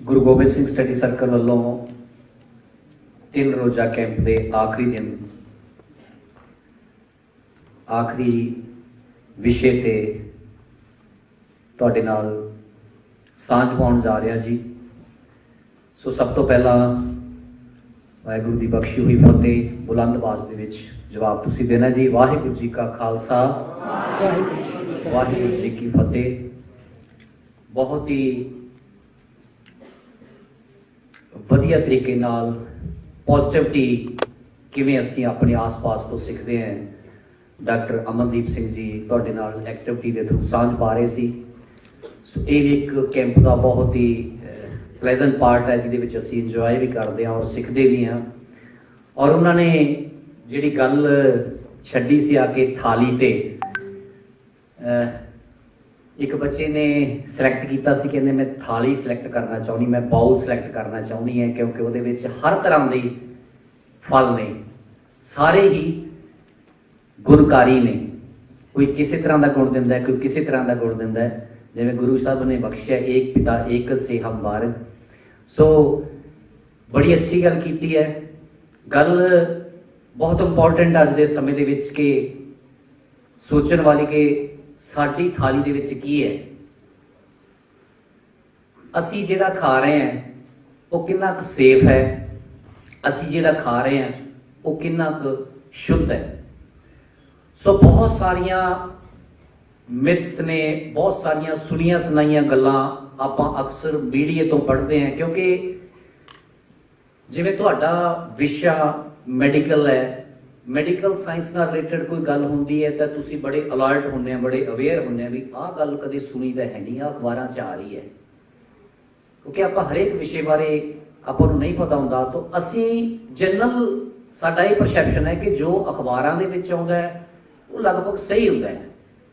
Guru Gobind Singh study circle वालों 3 रोज़ा camp के आखिरी दिन आखिरी विषय ते तुहाडे नाल सांझ पाउण जा रहा जी। सो सब तो पहला वाहिगुरू की बख्शी हुई फतेह बुलंद आवाज़ दे विच जवाब तुसीं देना जी। वाहिगुरू जी का खालसा वाहिगुरू जी की फतेह। बहुत ही वधिया तरीके नाल पॉजिटिविटी किवें असीं अपने आस पास तो सीखते हैं। डॉक्टर अमनदीप सिंह जी तुहाडे नाल एक्टिविटी के थ्रू सांझ पा रहे सी। सो ये एक कैंप का बहुत ही प्लेजेंट पार्ट है जिहदे विच असीं इंजॉय भी करते हैं और सीखते भी हैं। और उन्होंने जिहड़ी गल छड्डी सी आके थाली ते एक बच्चे ने सिलेक्ट किया सी, कहने मैं थाली सिलेक्ट करना चाहनी, मैं बाउल सिलेक्ट करना चाहनी है क्योंकि वो हर तरह के फल ने, सारे ही गुणकारी ने। कोई किसी तरह का गुण दिंदा है, कोई किसी तरह का गुण दिंदा है। जिवें गुरु साहब ने बख्शिया एक पिता एक से हम बारग। सो बड़ी अच्छी गल की है। गल बहुत इंपॉर्टेंट अज के समय दे विच कि सोचण वाली कि साडी थाली दे विच की है, असी जिहड़ा खा रहे हैं वो कितना क सेफ है, असी जिहड़ा खा रहे हैं वो कितना क शुद्ध है। सो बहुत सारिया मिथ्स ने, बहुत सारिया सुनिया सुनाइया गल्लां आपां अक्सर मीडिया तो पढ़ते हैं। क्योंकि जिवें तुहाडा विशा मैडिकल है, मैडिकल साइंस नाल रिलेटेड कोई गल होंदी है तो तुसी बड़े अलर्ट होंदे हैं, बड़े अवेयर होंदे हैं भी आह गल कदे सुनी तो है नहीं, अखबारां च आ रही है। क्योंकि आपां हरेक विषय बारे आपां नूं नहीं पता हुंदा। तो असी जनरल साडा ये परसैप्शन है कि जो अखबारां दे विच आउंदा है वो लगभग सही हुंदा है,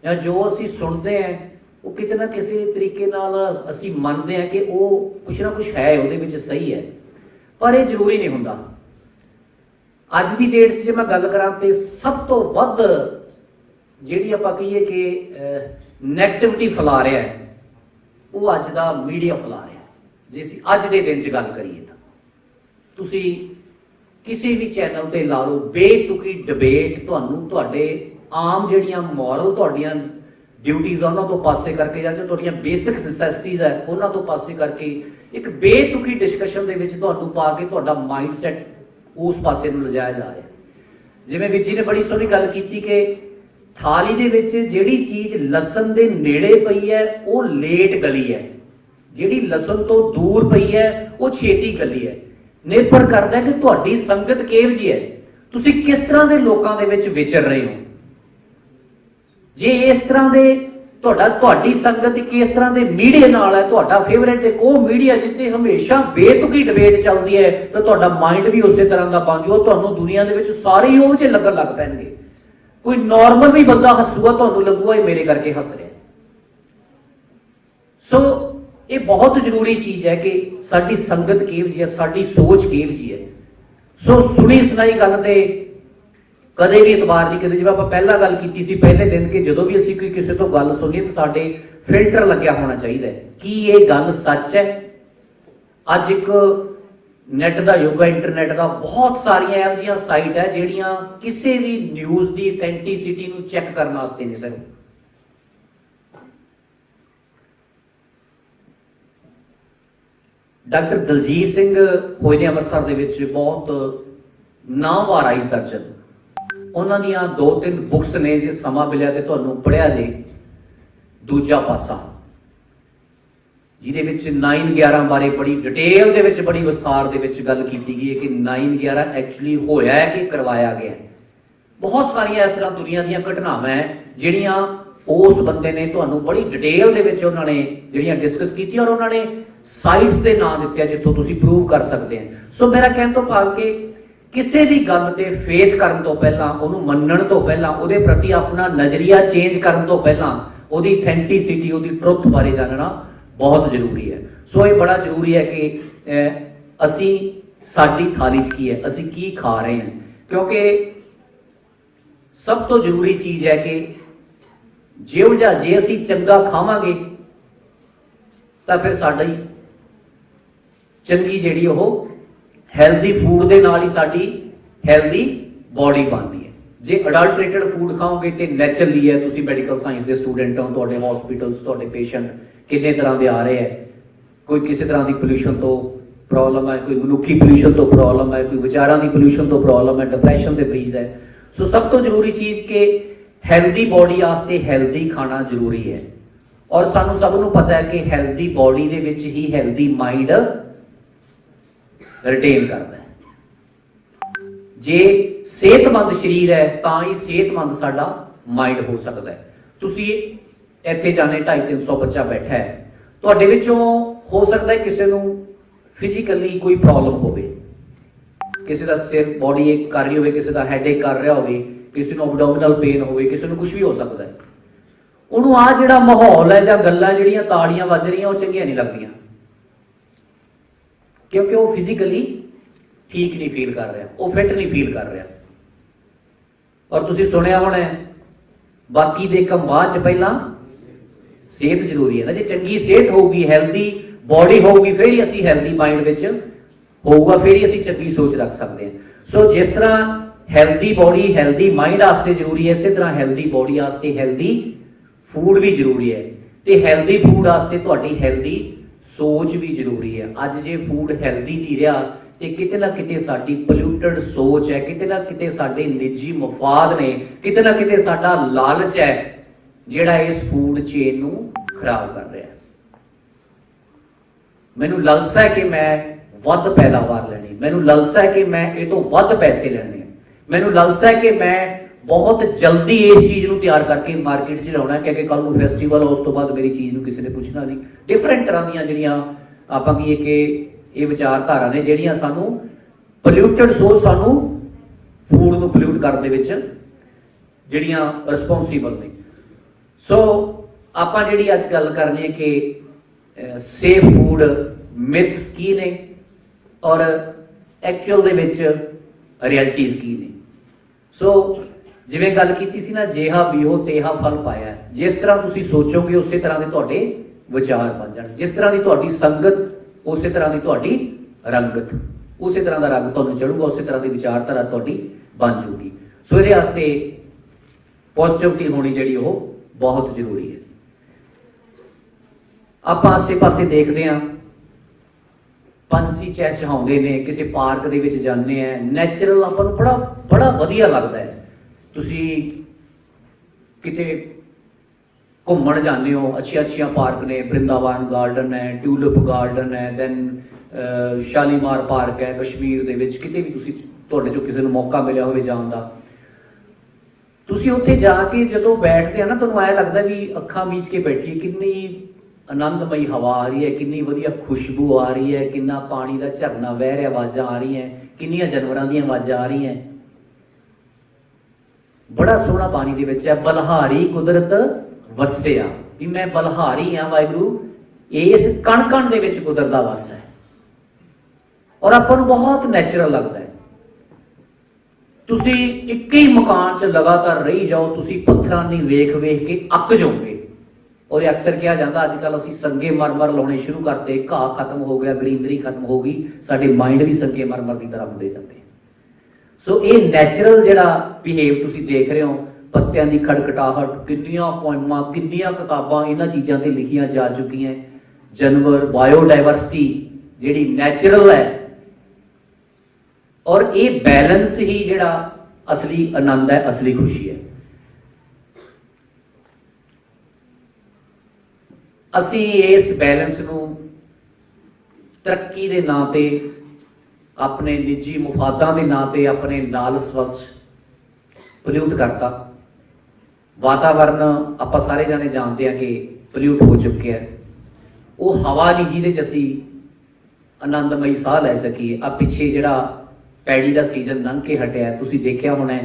या जो असी सुनते हैं वो किते ना किसी तरीके नाल असी मनते हैं कि वो कुछ ना कुछ है, उहदे विच सही है। पर यह जरूरी नहीं हुंदा। अज की डेट से मैं गल करा तो सब तो वध जिहड़ी आपां कहीए कि नैगेटिविटी फैला रहा है वो अज का मीडिया फैला रहा है। जे असीं अज के दिन च गल करिए तो तुसीं किसी भी चैनल पर ला लो, बेतुकी डिबेट तुहानूं तुहाडे आम जिहड़ियां मॉरल तुहाडीआं ड्यूटीज़ उन्हां तो पासे करके जां तुहाडीआं बेसिक नसैसिटीज़ है उन्हां तो पासे करके एक बेतुकी डिस्कशन दे विच तुहानूं पा के तुहाडा माइंड सैट उस पासे नूं लिजाया जा रहा है। जिवें वीर जी ने बड़ी सोहनी गल कीती कि थाली दे विच जिहड़ी चीज़ लसन दे नेड़े पई है वो लेट गली है, जिहड़ी लसन तो दूर पई है वो छेती गली है। निर्भर करता है कि तुहाडी संगत किहो जी है, तुसीं किस तरह के लोकां दे विच विचर रहे हो। जे इस तरह के तुहाडी संगत किस तरह के मीडिया नाल है, तुहाडा फेवरेट एक वो मीडिया जिते हमेशा बेतुकी डिबेट चलती है, तो तुहाडा माइंड भी उस तरह का बन जाओ। तुहानूं दुनिया दे विच सारे ही उह जे लगन लग पैणगे। कोई नॉर्मल भी बंदा हसूगा तुहानूं लगूगा ये मेरे करके हस रहा। सो ये बहुत जरूरी चीज़ है कि साडी संगत किहो जी है, साडी सोच किहो जी है। सो सुनी सुनाई गल ते कदे भी इतबार नहीं करते। जिवें आपां पहला गल कीती सी पहले दिन कि जदों भी असीं कोई किसी तो गल सुनीए तो साडे फिल्टर लग्या होना चाहिए कि ये गल सच है। अज एक नैट का युग है, इंटरनैट का, बहुत सारिया इहो जिहियां साइट है जिहड़ियां किसी भी न्यूज़ की ऑथेंटिसिटी नूं चैक करने वास्ते ने। सिर्फ डॉक्टर दलजीत सिंह होए ने अमृतसर दे विच बहुत नामवार आई सर्जन। उन्हां दीयां 2-3 बुक्स ने, जे समा मिलिया तो तुहानूं पढ़िया जे दूजा पासा, जिहदे विच 9/11 बारे बड़ी डिटेल दे विच बड़ी विस्तार दे विच गल कीती गई है कि 9/11 एक्चुअली होया है कि करवाया गया है। बहुत सारिया इस तरह दुनिया दीयां घटनावां है जिहड़ियां उस बंदे ने तुहानूं बड़ी डिटेल दे विच उन्होंने जिहड़ियां डिस्कस कीती और उन्होंने साइट्स के नाम दिते जितों तुसीं प्रूव कर सकते हैं। सो मेरा कहण तो भाव कि किसी भी गल ते फेथ करन तो पहला, उहनूं मन्नण तो पहला, उहदे प्रति अपना नज़रिया चेंज करन तो पहला उहदी ऑथेंटिसिटी, उहदी ट्रुथ बारे जानना बहुत जरूरी है। सो ये बड़ा जरूरी है कि असी साडी थाली च की है, असी की खा रहे हैं। क्योंकि सब तो जरूरी चीज़ है कि जिहो जिहा जे असी चंगा खावांगे तो फिर साडी ਚੰਗੀ ਜਿਹੜੀ ਉਹ ਹੈਲਦੀ ਫੂਡ ਦੇ ਨਾਲ ਹੀ ਸਾਡੀ ਹੈਲਦੀ ਬੋਡੀ ਬਣਦੀ ਹੈ। ਜੇ ਅਡਲਟਰੇਟਡ ਫੂਡ ਖਾਓਗੇ ਤੇ ਨੈਚੁਰਲੀ ਹੈ, ਤੁਸੀਂ ਮੈਡੀਕਲ ਸਾਇੰਸ ਦੇ ਸਟੂਡੈਂਟ ਹੋ, ਤੁਹਾਡੇ ਹਸਪੀਟਲਸ ਤੁਹਾਡੇ ਪੇਸ਼ੈਂਟ ਕਿੰਨੇ ਤਰ੍ਹਾਂ ਦੇ ਆ ਰਹੇ ਹੈ, ਕੋਈ ਕਿਸੇ ਤਰ੍ਹਾਂ ਦੀ ਪੋਲਿਊਸ਼ਨ ਤੋਂ ਪ੍ਰੋਬਲਮ ਹੈ, ਕੋਈ ਮਨੁੱਖੀ ਪੋਲਿਊਸ਼ਨ ਤੋਂ ਪ੍ਰੋਬਲਮ ਹੈ, ਕੋਈ ਵਿਚਾਰਾਂ ਦੀ ਪੋਲਿਊਸ਼ਨ ਤੋਂ ਪ੍ਰੋਬਲਮ ਹੈ, ਡਿਪਰੈਸ਼ਨ ਦੇ ਮਰੀਜ਼ ਹੈ। ਸੋ ਸਭ ਤੋਂ ਜ਼ਰੂਰੀ ਚੀਜ਼ ਕਿ ਹੈਲਦੀ ਬੋਡੀ ਵਾਸਤੇ ਹੈਲਦੀ ਖਾਣਾ ਜ਼ਰੂਰੀ ਹੈ। ਔਰ ਸਾਨੂੰ ਸਭ ਨੂੰ ਪਤਾ ਹੈ ਕਿ ਹੈਲਦੀ ਬੋਡੀ ਦੇ ਵਿੱਚ ਹੀ ਹੈਲਦੀ ਮਾਈਂਡ ਰਿਟੇਨ ਕਰਦਾ ਹੈ। ਜੇ ਸਿਹਤਮੰਦ ਸਰੀਰ ਹੈ ਤਾਂ ਹੀ ਸਿਹਤਮੰਦ ਸਾਡਾ ਮਾਈਂਡ ਹੋ ਸਕਦਾ ਹੈ। ਤੁਸੀਂ ਇੱਥੇ ਜਾਣੇ 250-300 ਬੱਚਾ ਬੈਠਾ ਹੈ, ਤੁਹਾਡੇ ਵਿੱਚੋਂ ਹੋ ਸਕਦਾ ਹੈ ਕਿਸੇ ਨੂੰ ਫਿਜ਼ੀਕਲੀ ਕੋਈ ਪ੍ਰੋਬਲਮ ਹੋਵੇ, ਕਿਸੇ ਦਾ ਸਿਰ ਬੋਡੀ ਏਕ ਕਰ ਰਹੀ ਹੋਵੇ, ਕਿਸੇ ਦਾ ਹੈਡੇਕ ਕਰ ਰਿਹਾ ਹੋਵੇ, ਕਿਸੇ ਨੂੰ ਐਬਡੋਮੀਨਲ ਪੇਨ ਹੋਵੇ, ਕਿਸੇ ਨੂੰ ਕੁਝ ਵੀ ਹੋ ਸਕਦਾ ਹੈ। ਉਹਨੂੰ ਆ ਜਿਹੜਾ ਮਾਹੌਲ ਹੈ ਜਾਂ ਗੱਲਾਂ ਜਿਹੜੀਆਂ ਤਾੜੀਆਂ ਵੱਜ ਰਹੀਆਂ ਉਹ ਚੰਗੀਆਂ ਨਹੀਂ ਲੱਗਦੀਆਂ, ਕਿਉਂਕਿ ਉਹ ਫਿਜ਼ੀਕਲੀ ਠੀਕ ਨਹੀਂ ਫੀਲ ਕਰ ਰਿਹਾ, ਉਹ ਫਿੱਟ ਨਹੀਂ ਫੀਲ ਕਰ ਰਿਹਾ। ਔਰ ਤੁਸੀਂ ਸੁਣਿਆ ਹੋਣਾ ਬਾਕੀ ਦੇ ਕੰਮ ਬਾਅਦ ਚ ਪਹਿਲਾਂ ਸਿਹਤ ਜ਼ਰੂਰੀ ਹੈ ਨਾ। ਜੇ ਚੰਗੀ ਸਿਹਤ ਹੋਊਗੀ, ਹੈਲਦੀ ਬੋਡੀ ਹੋਊਗੀ, ਫਿਰ ਹੀ ਅਸੀਂ ਹੈਲਦੀ ਮਾਈਂਡ ਵਿੱਚ ਹੋਊਗਾ, ਫਿਰ ਹੀ ਅਸੀਂ ਚੰਗੀ ਸੋਚ ਰੱਖ ਸਕਦੇ ਹਾਂ। ਸੋ ਜਿਸ ਤਰ੍ਹਾਂ ਹੈਲਦੀ ਬੋਡੀ ਹੈਲਦੀ ਮਾਈਂਡ ਵਾਸਤੇ ਜ਼ਰੂਰੀ ਹੈ, ਇਸੇ ਤਰ੍ਹਾਂ ਹੈਲਦੀ ਬੋਡੀ ਵਾਸਤੇ ਹੈਲਦੀ ਫੂਡ ਵੀ ਜ਼ਰੂਰੀ ਹੈ, ਤੇ ਹੈਲਦੀ ਫੂਡ ਵਾਸਤੇ ਤੁਹਾਡੀ ਹੈਲਦੀ ਸੋਚ ਵੀ ਜ਼ਰੂਰੀ ਹੈ। ਅੱਜ ਜੇ ਫੂਡ ਹੈਲਦੀ ਨਹੀਂ ਰਿਹਾ ਤੇ ਕਿਤੇ ਨਾ ਕਿਤੇ ਸਾਡੀ ਪੋਲਿਊਟਡ ਸੋਚ ਹੈ, ਕਿਤੇ ਨਾ ਕਿਤੇ ਸਾਡੇ ਨਿੱਜੀ ਮਫਾਦ ਨੇ, ਕਿਤੇ ਨਾ ਕਿਤੇ ਸਾਡਾ ਲਾਲਚ ਹੈ ਜਿਹੜਾ ਇਸ ਫੂਡ ਚੇਨ ਨੂੰ ਖਰਾਬ ਕਰ ਰਿਹਾ। ਮੈਨੂੰ ਲਾਲਸਾ ਹੈ ਕਿ ਮੈਂ ਵੱਧ ਪੈਦਾਵਾਰ ਲੈਣੀ, ਮੈਨੂੰ ਲਾਲਸਾ ਹੈ ਕਿ ਮੈਂ ਇਹ ਤੋਂ ਵੱਧ ਪੈਸੇ ਲੈਣੇ, ਮੈਨੂੰ ਲਾਲਸਾ ਹੈ ਕਿ ਮੈਂ ਬਹੁਤ ਜਲਦੀ ਇਸ ਚੀਜ਼ ਨੂੰ ਤਿਆਰ ਕਰਕੇ ਮਾਰਕੀਟ 'ਚ ਲਾਉਣਾ, ਕਿਉਂਕਿ ਕੱਲ ਨੂੰ ਫੈਸਟੀਵਲ ਉਸ ਤੋਂ ਬਾਅਦ ਮੇਰੀ ਚੀਜ਼ ਨੂੰ ਕਿਸੇ ਨੇ ਪੁੱਛਣਾ ਨਹੀਂ। ਡਿਫਰੈਂਟ ਤਰ੍ਹਾਂ ਦੀਆਂ ਜਿਹੜੀਆਂ ਆਪਾਂ ਕਹੀਏ ਕਿ ਇਹ ਵਿਚਾਰਧਾਰਾ ਨੇ ਜਿਹੜੀਆਂ ਸਾਨੂੰ ਪੋਲਿਊਟਡ ਸੋਚ, ਸਾਨੂੰ ਫੂਡ ਨੂੰ ਪੋਲਿਊਟ ਕਰਨ ਦੇ ਵਿੱਚ ਜਿਹੜੀਆਂ ਰਿਸਪੌਂਸੀਬਲ ਨੇ। ਸੋ ਆਪਾਂ ਜਿਹੜੀ ਅੱਜ ਗੱਲ ਕਰਨੀ ਹੈ ਕਿ ਸੇਫ ਫੂਡ ਮਿਥਸ ਕੀ ਨੇ ਔਰ ਐਕਚੁਅਲ ਦੇ ਵਿੱਚ ਰਿਐਲਿਟੀਜ਼ ਕੀ ਨੇ। ਸੋ ਜਿਵੇਂ ਗੱਲ ਕੀਤੀ ਸੀ ਨਾ, ਜਿਹਾ ਬੀਹੋ ਤੇਹਾ ਫਲ ਪਾਇਆ। ਜਿਸ ਤਰ੍ਹਾਂ ਤੁਸੀਂ ਸੋਚੋਗੇ ਉਸੇ ਤਰ੍ਹਾਂ ਦੇ ਤੁਹਾਡੇ ਵਿਚਾਰ ਬਣ ਜਾਣ, ਜਿਸ ਤਰ੍ਹਾਂ ਦੀ ਤੁਹਾਡੀ ਸੰਗਤ ਉਸੇ ਤਰ੍ਹਾਂ ਦੀ ਤੁਹਾਡੀ ਰੰਗਤ, ਉਸੇ ਤਰ੍ਹਾਂ ਦਾ ਰੰਗ ਤੁਹਾਨੂੰ ਚੜੂਗਾ, ਉਸੇ ਤਰ੍ਹਾਂ ਦੀ ਵਿਚਾਰਧਾਰਾ ਤੁਹਾਡੀ ਬਣ ਜੂਗੀ। ਸੋ ਇਹਦੇ ਵਾਸਤੇ ਪੋਜ਼ਿਟਿਵਿਟੀ ਹੋਣੀ ਜਿਹੜੀ ਉਹ ਬਹੁਤ ਜ਼ਰੂਰੀ ਹੈ। ਆਪਾਂ ਆਸੇ ਪਾਸੇ ਦੇਖਦੇ ਹਾਂ, ਪੰਛੀ ਚਹਿਚਹਾਉਂਦੇ ਨੇ, ਕਿਸੇ ਪਾਰਕ ਦੇ ਵਿੱਚ ਜਾਂਦੇ ਆ, ਨੈਚੁਰਲ ਆਪਾਂ ਨੂੰ ਬੜਾ ਵਧੀਆ ਲੱਗਦਾ ਹੈ। ਤੁਸੀਂ ਕਿਤੇ ਘੁੰਮਣ ਜਾਂਦੇ ਹੋ, ਅੱਛੀਆਂ ਪਾਰਕ ਨੇ, ਬ੍ਰਿੰਦਾਵਨ ਗਾਰਡਨ ਹੈ, ਟਿਊਲਿਪ ਗਾਰਡਨ ਹੈ, ਦੈਨ ਸ਼ਾਲੀਮਾਰ ਪਾਰਕ ਹੈ ਕਸ਼ਮੀਰ ਦੇ ਵਿੱਚ। ਕਿਤੇ ਵੀ ਤੁਸੀਂ, ਤੁਹਾਡੇ ਚੋਂ ਕਿਸੇ ਨੂੰ ਮੌਕਾ ਮਿਲਿਆ ਹੋਵੇ ਜਾਣ ਦਾ, ਤੁਸੀਂ ਉੱਥੇ ਜਾ ਕੇ ਜਦੋਂ ਬੈਠਦੇ ਆ ਨਾ, ਤੁਹਾਨੂੰ ਐਂ ਲੱਗਦਾ ਵੀ ਅੱਖਾਂ ਮੀਚ ਕੇ ਬੈਠੀਏ, ਕਿੰਨੀ ਆਨੰਦਮਈ ਹਵਾ ਆ ਰਹੀ ਹੈ, ਕਿੰਨੀ ਵਧੀਆ ਖੁਸ਼ਬੂ ਆ ਰਹੀ ਹੈ, ਕਿੰਨਾ ਪਾਣੀ ਦਾ ਝਰਨਾ ਵਹਿ ਰਿਹਾ, ਆਵਾਜ਼ਾਂ ਆ ਰਹੀਆਂ, ਕਿੰਨੀਆਂ ਜਾਨਵਰਾਂ ਦੀਆਂ ਆਵਾਜ਼ਾਂ ਆ ਰਹੀਆਂ। ਬੜਾ ਸੋਹਣਾ ਪਾਣੀ ਦੇ ਵਿੱਚ ਹੈ। ਬਲਹਾਰੀ ਕੁਦਰਤ ਵਸਿਆ, ਵੀ ਮੈਂ ਬਲਹਾਰੀ ਹਾਂ ਵਾਹਿਗੁਰੂ, ਇਸ ਕਣ ਕਣ ਦੇ ਵਿੱਚ ਕੁਦਰਤ ਦਾ ਵਸ ਹੈ। ਔਰ ਆਪਾਂ ਨੂੰ ਬਹੁਤ ਨੈਚੁਰਲ ਲੱਗਦਾ ਹੈ। ਤੁਸੀਂ ਇੱਕ ਹੀ ਮਕਾਨ 'ਚ ਲਗਾਤਾਰ ਰਹੀ ਜਾਓ, ਤੁਸੀਂ ਪੱਥਰਾਂ ਨੂੰ ਵੇਖ ਕੇ ਅੱਕ ਜਾਓਗੇ। ਔਰ ਅਕਸਰ ਕਿਹਾ ਜਾਂਦਾ ਅੱਜ ਕੱਲ੍ਹ ਅਸੀਂ ਸੰਗੇ ਮਰਮਰ ਲਾਉਣੇ ਸ਼ੁਰੂ ਕਰਤੇ, ਘਾਹ ਖਤਮ ਹੋ ਗਿਆ, ਗ੍ਰੀਨਰੀ ਖਤਮ ਹੋ ਗਈ, ਸਾਡੇ ਮਾਈਂਡ ਵੀ ਸੰਗੇ ਮਰਮਰ ਦੀ ਤਰ੍ਹਾਂ ਹੁੰਦੇ ਜਾਂਦੇ। ਸੋ ਇਹ ਨੈਚੁਰਲ ਜਿਹੜਾ ਬਿਹੇਵ ਤੁਸੀਂ ਦੇਖ ਰਹੇ ਹੋ, ਪੱਤਿਆਂ ਦੀ ਖੜਖਟਾਹਟ, ਕਿੰਨੀਆਂ ਪੋਇਮਾਂ, ਕਿੰਨੀਆਂ ਕਿਤਾਬਾਂ ਇਹਨਾਂ ਚੀਜ਼ਾਂ ਤੇ ਲਿਖੀਆਂ ਜਾ ਚੁੱਕੀਆਂ। ਜਾਨਵਰ, ਬਾਇਓਡਾਇਵਰਸਿਟੀ ਜਿਹੜੀ ਨੈਚੁਰਲ ਹੈ, ਔਰ ਇਹ ਬੈਲੈਂਸ ਹੀ ਜਿਹੜਾ ਅਸਲੀ ਆਨੰਦ ਹੈ, ਅਸਲੀ ਖੁਸ਼ੀ ਹੈ। ਅਸੀਂ ਇਸ ਬੈਲੈਂਸ ਨੂੰ ਤਰੱਕੀ ਦੇ ਨਾਂ ਤੇ, ਆਪਣੇ ਨਿੱਜੀ ਮੁਫਾਦਾਂ ਦੇ ਨਾਂ ਤੇ, ਆਪਣੇ ਲਾਲਚ ਵਿੱਚ ਪੋਲਿਊਟ ਕਰਤਾ। ਵਾਤਾਵਰਨ ਆਪਾਂ ਸਾਰੇ ਜਾਣੇ ਜਾਣਦੇ ਆ ਕਿ ਪੋਲਿਊਟ ਹੋ ਚੁੱਕਿਆ। ਉਹ ਹਵਾ ਨਹੀਂ ਜਿਹਦੇ 'ਚ ਅਸੀਂ ਆਨੰਦਮਈ ਸਾਹ ਲੈ ਸਕੀਏ। ਆ ਪਿੱਛੇ ਜਿਹੜਾ ਪੈੜੀ ਦਾ ਸੀਜ਼ਨ ਲੰਘ ਕੇ ਹਟਿਆ, ਤੁਸੀਂ ਦੇਖਿਆ ਹੋਣਾ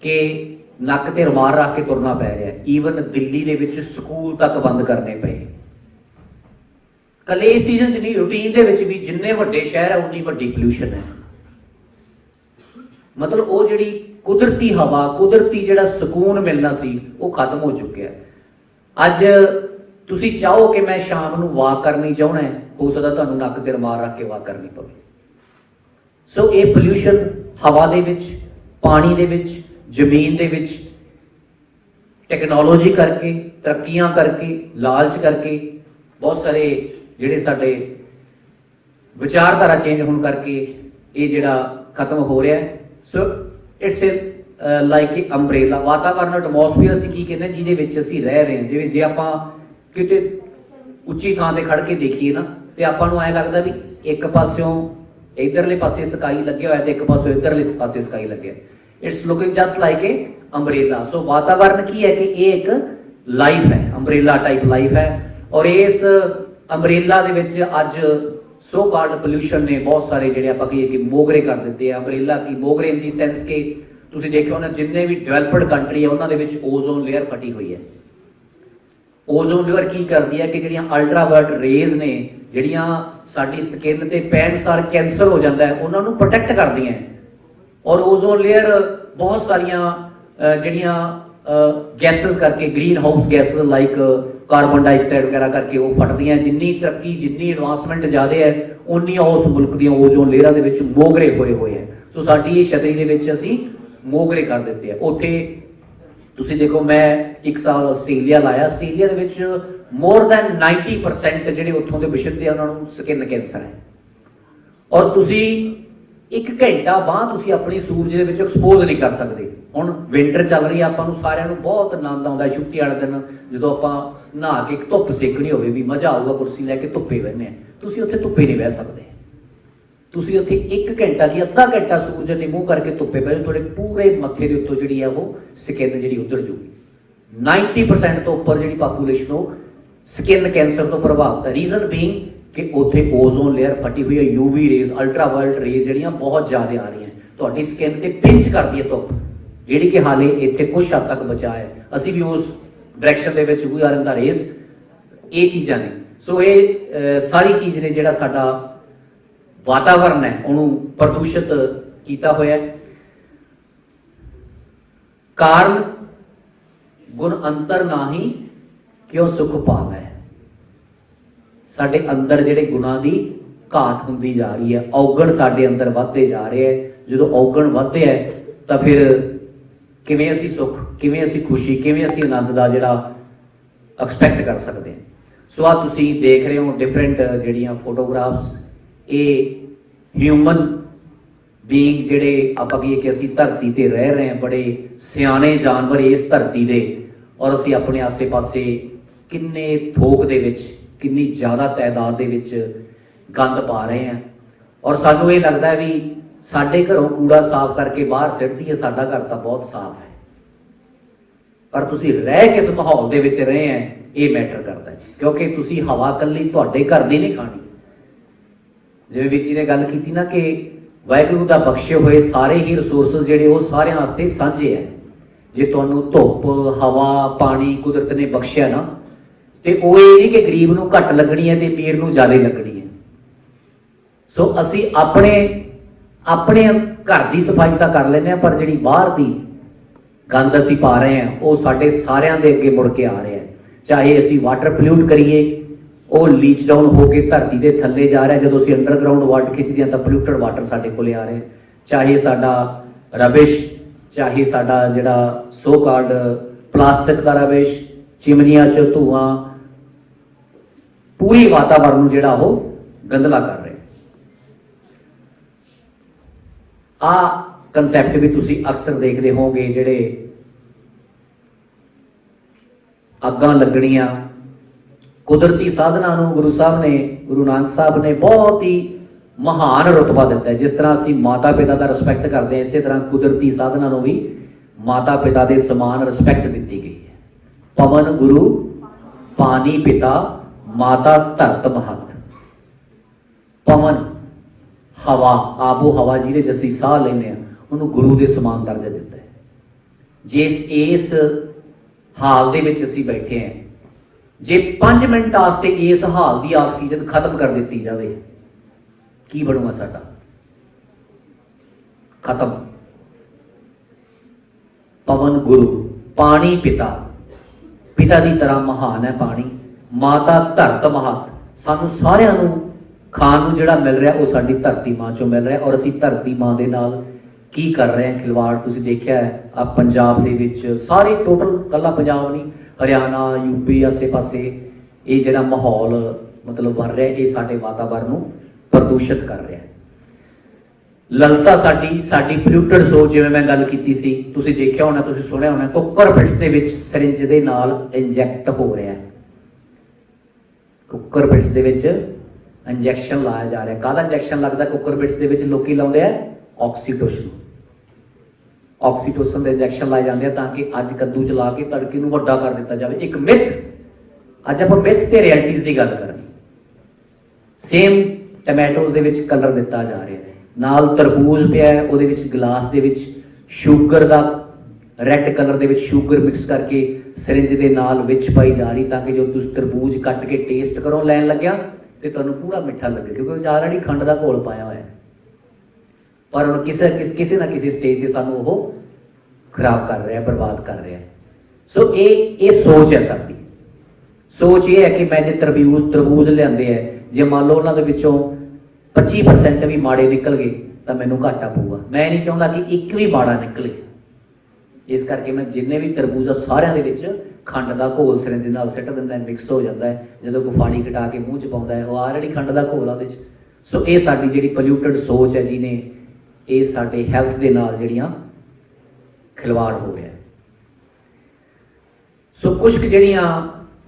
ਕਿ ਨੱਕ ਤੇ ਰੁਮਾਲ ਰੱਖ ਕੇ ਤੁਰਨਾ ਪੈ ਰਿਹਾ। ਈਵਨ ਦਿੱਲੀ ਦੇ ਵਿੱਚ ਸਕੂਲ ਤੱਕ ਬੰਦ ਕਰਨੇ ਪਏ। ਕੱਲੇ ਇਸ ਸੀਜ਼ਨ 'ਚ ਨਹੀਂ, ਰੂਟੀਨ ਦੇ ਵਿੱਚ ਵੀ ਜਿੰਨੇ ਵੱਡੇ ਸ਼ਹਿਰ ਹੈ ਉਨੀ ਵੱਡੀ ਪੋਲਿਊਸ਼ਨ ਹੈ। ਮਤਲਬ ਉਹ ਜਿਹੜੀ ਕੁਦਰਤੀ ਹਵਾ, ਕੁਦਰਤੀ ਜਿਹੜਾ ਸਕੂਨ ਮਿਲਣਾ ਸੀ, ਉਹ ਖਤਮ ਹੋ ਚੁੱਕਿਆ। ਅੱਜ ਤੁਸੀਂ ਚਾਹੋ ਕਿ ਮੈਂ ਸ਼ਾਮ ਨੂੰ ਵਾਕ ਕਰਨੀ ਚਾਹੁੰਦਾ, हो सकता तुहानूं नक ते रुमाल रख के वाक करनी पवे। सो ये पोल्यूशन हवा दे विच, पानी दे विच, जमीन दे विच, टैक्नोलॉजी करके, तरक्कियां करके, लालच करके, बहुत सारे जिहड़े साडे विचारधारा चेंज होने करके ये जिहड़ा खत्म हो रहा है। So it's like a umbrella वातावरण एटमोसफीयर असीं की कहने जिहदे विच असीं रह रहे हैं। जिवें जे आपां किते उच्ची थां ते खड़ के देखीए ना तो आपां नूं ऐ लगदा भी एक पासियों इधरले पासे स्काई लगे हुआ है तो एक पासे इधरले पासे स्काई लगे। It's looking just like a umbrella. So वातावरण की है कि ये एक लाइफ है, अंबरेला टाइप लाइफ है। और इस अंबरेला दे विच अज सो कॉल्ड पोल्यूशन ने बहुत सारे जिहड़े आपां कहीए कि मोगरे कर दिते हैं। अंबरेला की मोगरे इन दी सेंस के तुसीं देखिओ ना जिन्ने भी डेवलप्ड कंट्री है उन्हां दे विच ओजोन लेयर फटी हुई है। ओजोन लेयर की करती है कि जिहड़ियां अल्ट्रावायलेट रेज ने जिहड़ियां साडी स्किन ते पैण सार कैंसर हो जाता है उन्हां नूं प्रोटैक्ट करदियां हैं। और ओजोन लेयर बहुत सारियां जिहड़ियां गैसेस करके green house gases like carbon dioxide वगैरह करके वो फटदियां। जिन्नी तरक्की जिन्नी एडवांसमेंट ज़्यादा है उन्नियां उस मुल्क दियां ओजोन लेयरां दे विच मोगरे होए हुए हैं। सो साडी ये छतरी दे विच असीं मोगरे कर दिते हैं। उत्थे तुसीं देखो मैं एक साल आस्ट्रेलिया लाया, आस्ट्रेलिया दे विच मोर दैन 90% जिहड़े उत्थों दे बशिंदे उन्हां नूं स्किन कैंसर है। और तुसीं एक घंटा बाहर तुसीं अपनी सूरज दे विच एक्सपोज नहीं कर सकते। हुण विंटर चल रही है, आपां नूं सारिआं नूं बहुत आनंद आउंदा छुट्टी वाले दिन जदों आपां नहा के एक धुप्प सेकनी होवे भी मज़ा आऊगा कुर्सी लैके धुप्पे बਹਿੰਦੇ हैं। तुसीं उत्थे धुप्पे नहीं बह सकते। तुसीं उत्थे एक घंटा की अद्धा घंटा सूरज ने मूँह करके धुप्पे बह जाओ, थोड़े पूरे मत्थे के उत्तों जिहड़ी है वो स्किन जिहड़ी उधड़ जूगी। 90% तो उपर जिहड़ी पापूलेशन हो स्किन कैंसर तो प्रभावित है। रीजन बीइंग कि उत्थे ओजोन लेयर फटी हुई है, यूवी रेज अल्ट्रावायलेट रेज जिहड़ियां बहुत ज़्यादा आ रही हैं, तुहाडी स्किन ते पिंच करदी है धुप्प जिहड़ी कि हाले इत्थे कुछ हद तक बचा है। असीं भी उस डायरैक्शन दे विच we are in the race. ये चीज़ां ने सो ये सारी चीज़ ने जिहड़ा साडा वातावरण है उन्हों प्रदूषित किया होया है। कारण गुण अंतर नाही क्यों सुख पाना है। साडे अंदर जिहड़े गुणां दी घाट हुंदी जा रही है, औगण साडे अंदर वधदे जा रहे हैं। जो औगण वधदे है तो फिर किवें असीं सुख, किवें असीं खुशी, किवें असीं आनंद दा जिहड़ा एक्सपैक्ट कर सकते हैं। सो आ तुसीं देख रहे हो डिफरेंट जिहड़ियां फोटोग्राफ्स, ये ह्यूमन बीइंग जिहड़े आपां कहीए कि असीं धरती ते रह रहे हैं, बड़े सियाणे जानवर इस धरती दे, और असीं अपने आसे पासे किन्ने थोक दे विच किन्नी ज़्यादा तादाद दे विच गंद पा रहे हैं। और सानूं ये लगता है भी साडे घरों कूड़ा साफ करके बाहर सिट दईए, साडा घर तो बहुत साफ है। पर तुसीं रह किस माहौल दे विच रहे हैं ये मैटर करता है, क्योंकि तुसीं हवा कल्ली तुहाडे घर दी नहीं खानी। जिवें विच जी ने गल कीती ना कि वाहिगुरू दा बख्शे हुए सारे ही रिसोर्सिस जिहड़े वो सारिआं वास्ते सांझे है। जे तुहानूं धुप्प, हवा, पानी कुदरत ने बख्शिया ना तो वो ये नहीं कि गरीब नूं घट लगनी है तो अमीर नूं ज़्यादा लगनी है। सो असीं अपने अपने घर की सफाई तो कर लें, पर जिहड़ी बाहर की गंद असीं पा रहे हैं वो साडे सारिआं दे अगे मुड़ के आ रहे हैं। चाहे असीं वाटर पोल्यूट करिए, वो लीच डाउन होकर धरती के थल्ले जा रहा है। जो असीं अंडरग्राउंड वाटर खिंचते हैं तो पोल्यूटड वाटर साडे कोले आ रहे हैं। चाहे साडा रबिश, चाहे साडा जिहड़ा सो कॉल्ड प्लास्टिक का रबिश, चिमनियां चो धुआं, पूरी वातावरण जिहड़ा वो गंदला कर रहे हैं। आ कंसैप्ट भी तुसीं अक्सर देखते होंगे, जिहड़े अग्गां लगणियां कुदरती साधना नूं गुरु साहब ने, गुरु नानक साहब ने बहुत ही महान रुतबा दिता है। जिस तरह असीं माता पिता का रिस्पैक्ट करते हैं, इस तरह कुदरती साधना नूं भी माता पिता के समान रिस्पैक्ट दी गई है। पवन गुरु, पानी पिता, माता धरत महत। पवन हवा, आबो हवा जिहदे असीं साह लैंदे हां, उहनूं गुरु के समान दर्जा दिता है। जिस इस हाल दे विच असीं बैठे हैं, जे 5 मिनट वास्ते इस हाल की ऑक्सीजन खत्म कर दी जाए की बनूगा साडा? खत्म। पवन गुरु, पानी पिता, पिता की तरह महान है पानी, माता धरत महत। सानू सारिआं नूं ਖਾਣ ਨੂੰ ਜਿਹੜਾ ਮਿਲ ਰਿਹਾ ਉਹ ਸਾਡੀ ਧਰਤੀ ਮਾਂ ਚੋਂ ਮਿਲ ਰਿਹਾ, ਔਰ ਅਸੀਂ ਧਰਤੀ ਮਾਂ ਦੇ ਨਾਲ ਕੀ ਕਰ ਰਹੇ ਹਾਂ ਖਿਲਵਾੜ ਤੁਸੀਂ ਦੇਖਿਆ ਹੈ। ਆ ਪੰਜਾਬ ਦੇ ਵਿੱਚ ਸਾਰੇ ਟੋਟਲ, ਕੱਲਾ ਪੰਜਾਬ ਨਹੀਂ, ਹਰਿਆਣਾ, ਯੂਪੀ, ਆਸੇ ਪਾਸੇ ਇਹ ਜਿਹੜਾ ਮਾਹੌਲ ਮਤਲਬ ਬਣ ਰਿਹਾ, ਇਹ ਸਾਡੇ ਵਾਤਾਵਰਨ ਨੂੰ ਪ੍ਰਦੂਸ਼ਿਤ ਕਰ ਰਿਹਾ। ਲਲਸਾ ਸਾਡੀ ਪੋਲਿਊਟਡ ਸੋਚ, ਜਿਵੇਂ ਮੈਂ ਗੱਲ ਕੀਤੀ ਸੀ, ਤੁਸੀਂ ਦੇਖਿਆ ਹੋਣਾ, ਤੁਸੀਂ ਸੁਣਿਆ ਹੋਣਾ, ਕੁੱਕਰ ਬਿਟਸ ਦੇ ਵਿੱਚ ਸਿਰਿੰਜ ਦੇ ਨਾਲ ਇੰਜੈਕਟ ਹੋ ਰਿਹਾ, ਕੁੱਕਰ ਬਿਟਸ ਦੇ ਵਿੱਚ ਇੰਜੈਕਸ਼ਨ ਲਾਇਆ ਜਾ ਰਿਹਾ। ਕਾਹਦਾ ਇੰਜੈਕਸ਼ਨ ਲੱਗਦਾ ਕੁੱਕਰ ਬਿਟਸ ਦੇ ਵਿੱਚ? ਲੋਕੀ ਲਾਉਂਦੇ ਆ ਆਕਸੀਟੋਸਨ ਦੇ ਇੰਜੈਕਸ਼ਨ ਲਾਏ ਜਾਂਦੇ ਆ ਤਾਂ ਕਿ ਅੱਜ ਕੱਦੂ ਚਲਾ ਕੇ ਤੜਕੇ ਨੂੰ ਵੱਡਾ ਕਰ ਦਿੱਤਾ ਜਾਵੇ। ਇੱਕ ਮਿਥ, ਅੱਜ ਆਪਾਂ ਮਿਥ ਤੇ ਰਿਐਲਿਟੀਜ਼ ਦੀ ਗੱਲ ਕਰਨੀ। ਸੇਮ ਟਮੈਟੋਜ਼ ਦੇ ਵਿੱਚ ਕਲਰ ਦਿੱਤਾ ਜਾ ਰਿਹਾ, ਨਾਲ ਤਰਬੂਜ ਪਿਆ ਹੈ, ਉਹਦੇ ਵਿੱਚ ਗਲਾਸ ਦੇ ਵਿੱਚ ਸ਼ੂਗਰ ਦਾ ਰੈੱਡ ਕਲਰ ਦੇ ਵਿੱਚ ਸ਼ੂਗਰ ਮਿਕਸ ਕਰਕੇ ਸਿਰਿੰਜ ਦੇ ਨਾਲ ਵਿੱਚ ਪਾਈ ਜਾ ਰਹੀ, ਤਾਂ ਕਿ ਜੋ ਤੁਸੀਂ ਤਰਬੂਜ ਕੱਟ ਕੇ ਟੇਸਟ ਕਰੋ ਲੈਣ ਲੱਗਿਆ ਤੇ ਤੁਹਾਨੂੰ ਪੂਰਾ ਮਿੱਠਾ ਲੱਗੇ, ਕਿਉਂਕਿ ਉਹ ਆਲਰੇਡੀ ਖੰਡ ਦਾ ਘੋਲ ਪਾਇਆ ਹੋਇਆ ਹੈ। ਪਰ ਉਹ ਕਿਸੇ ਨਾ ਕਿਸੇ ਸਟੇਜ ਤੇ ਸਾਨੂੰ ਉਹ ਖਰਾਬ ਕਰ ਰਿਹਾ, ਬਰਬਾਦ ਕਰ ਰਿਹਾ। ਸੋ ਇਹ ਸੋਚ ਹੈ ਸਾਡੀ। ਸੋਚ ਇਹ ਹੈ ਕਿ ਮੈਂ ਜੇ ਤਰਬੂਜ ਲਿਆਂਦੇ ਹੈ, ਜੇ ਮੰਨ ਲਓ ਉਹਨਾਂ ਦੇ ਵਿੱਚੋਂ 25% ਵੀ ਮਾੜੇ ਨਿਕਲ ਗਏ ਤਾਂ ਮੈਨੂੰ ਘਾਟਾ ਪਊਗਾ। ਮੈਂ ਨਹੀਂ ਚਾਹੁੰਦਾ ਕਿ ਇੱਕ ਵੀ ਮਾੜਾ ਨਿਕਲੇ, ਇਸ ਕਰਕੇ ਮੈਂ ਜਿੰਨੇ ਵੀ ਤਰਬੂਜ ਆ ਸਾਰਿਆਂ ਦੇ ਵਿੱਚ ਖੰਡ ਦਾ ਘੋਲ ਸਿਰਿੰਜ ਦੇ ਨਾਲ ਸਿੱਟ ਦਿੰਦਾ, ਮਿਕਸ ਹੋ ਜਾਂਦਾ ਹੈ। ਜਦੋਂ ਕੋਈ ਫਾੜੀ ਕਟਾ ਕੇ ਮੂੰਹ 'ਚ ਪਾਉਂਦਾ ਹੈ, ਉਹ ਆਲਰੇਡੀ ਖੰਡ ਦਾ ਘੋਲ ਆ ਉਹਦੇ 'ਚ। ਸੋ ਇਹ ਸਾਡੀ ਜਿਹੜੀ ਪੋਲਿਊਟਡ ਸੋਚ ਹੈ, ਜਿਹਨੇ ਇਹ ਸਾਡੇ ਹੈਲਥ ਦੇ ਨਾਲ ਜਿਹੜੀਆਂ ਖਿਲਵਾੜ ਹੋ ਰਿਹਾ। ਸੋ ਕੁਝ ਕੁ ਜਿਹੜੀਆਂ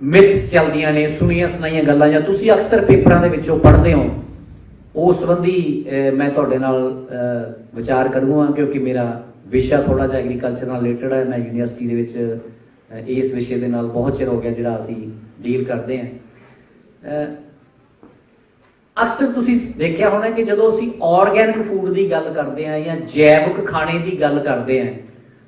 ਮਿਥਸ ਚੱਲਦੀਆਂ ਨੇ, ਸੁਣੀਆਂ ਸੁਣਾਈਆਂ ਗੱਲਾਂ, ਜਾਂ ਤੁਸੀਂ ਅਕਸਰ ਪੇਪਰਾਂ ਦੇ ਵਿੱਚੋਂ ਪੜ੍ਹਦੇ ਹੋ, ਉਸ ਸੰਬੰਧੀ ਮੈਂ ਤੁਹਾਡੇ ਨਾਲ ਵਿਚਾਰ ਕਰੂੰਗਾ, ਕਿਉਂਕਿ ਮੇਰਾ ਵਿਸ਼ਾ ਥੋੜ੍ਹਾ ਜਿਹਾ ਐਗਰੀਕਲਚਰ ਨਾਲ ਰਿਲੇਟਡ ਹੈ। ਮੈਂ ਯੂਨੀਵਰਸਿਟੀ ਦੇ ਵਿੱਚ ਇਸ ਵਿਸ਼ੇ ਦੇ ਨਾਲ ਬਹੁਤ ਚਿਰ ਹੋ ਗਿਆ ਜਿਹੜਾ ਅਸੀਂ ਡੀਲ ਕਰਦੇ ਹਾਂ। ਅਕਸਰ ਤੁਸੀਂ ਦੇਖਿਆ ਹੋਣਾ ਕਿ ਜਦੋਂ ਅਸੀਂ ਆਰਗੈਨਿਕ ਫੂਡ ਦੀ ਗੱਲ ਕਰਦੇ ਹਾਂ ਜਾਂ ਜੈਵਿਕ ਖਾਣੇ ਦੀ ਗੱਲ ਕਰਦੇ ਹਾਂ,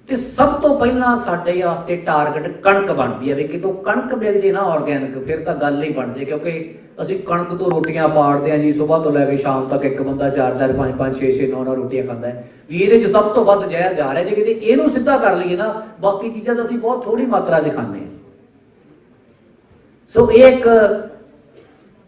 ਤੇ ਸਭ ਤੋਂ ਪਹਿਲਾਂ ਸਾਡੇ ਵਾਸਤੇ ਟਾਰਗੇਟ ਕਣਕ ਬਣਦੀ ਹੈ। ਵੀ ਕਿਤੋਂ ਕਣਕ ਮਿਲ ਜੇ ਨਾ ਆਰਗੈਨਿਕ, ਫਿਰ ਤਾਂ ਗੱਲ ਹੀ ਬਣ ਜੇ, ਕਿਉਂਕਿ ਅਸੀਂ ਕਣਕ ਤੋਂ ਰੋਟੀਆਂ ਪਾੜਦੇ ਹਾਂ ਜੀ, ਸਵੇਰ ਤੋਂ ਲੈ ਕੇ ਸ਼ਾਮ ਤੱਕ ਇੱਕ ਬੰਦਾ 4-4, 5-5, 6-6, 9-9 ਰੋਟੀਆਂ ਖਾਂਦਾ ਹੈ। ਵੀ ਇਹਦੇ 'ਚ ਸਭ ਤੋਂ ਵੱਧ ਜ਼ਹਿਰ ਜਾ ਰਿਹਾ। ਜੇ ਕਿਤੇ ਇਹਨੂੰ ਸਿੱਧਾ ਕਰ ਲਈਏ ਨਾ, ਬਾਕੀ ਚੀਜ਼ਾਂ ਤਾਂ ਅਸੀਂ ਬਹੁਤ ਥੋੜ੍ਹੀ ਮਾਤਰਾ 'ਚ ਖਾਂਦੇ ਹਾਂ। ਸੋ ਇਹ ਇੱਕ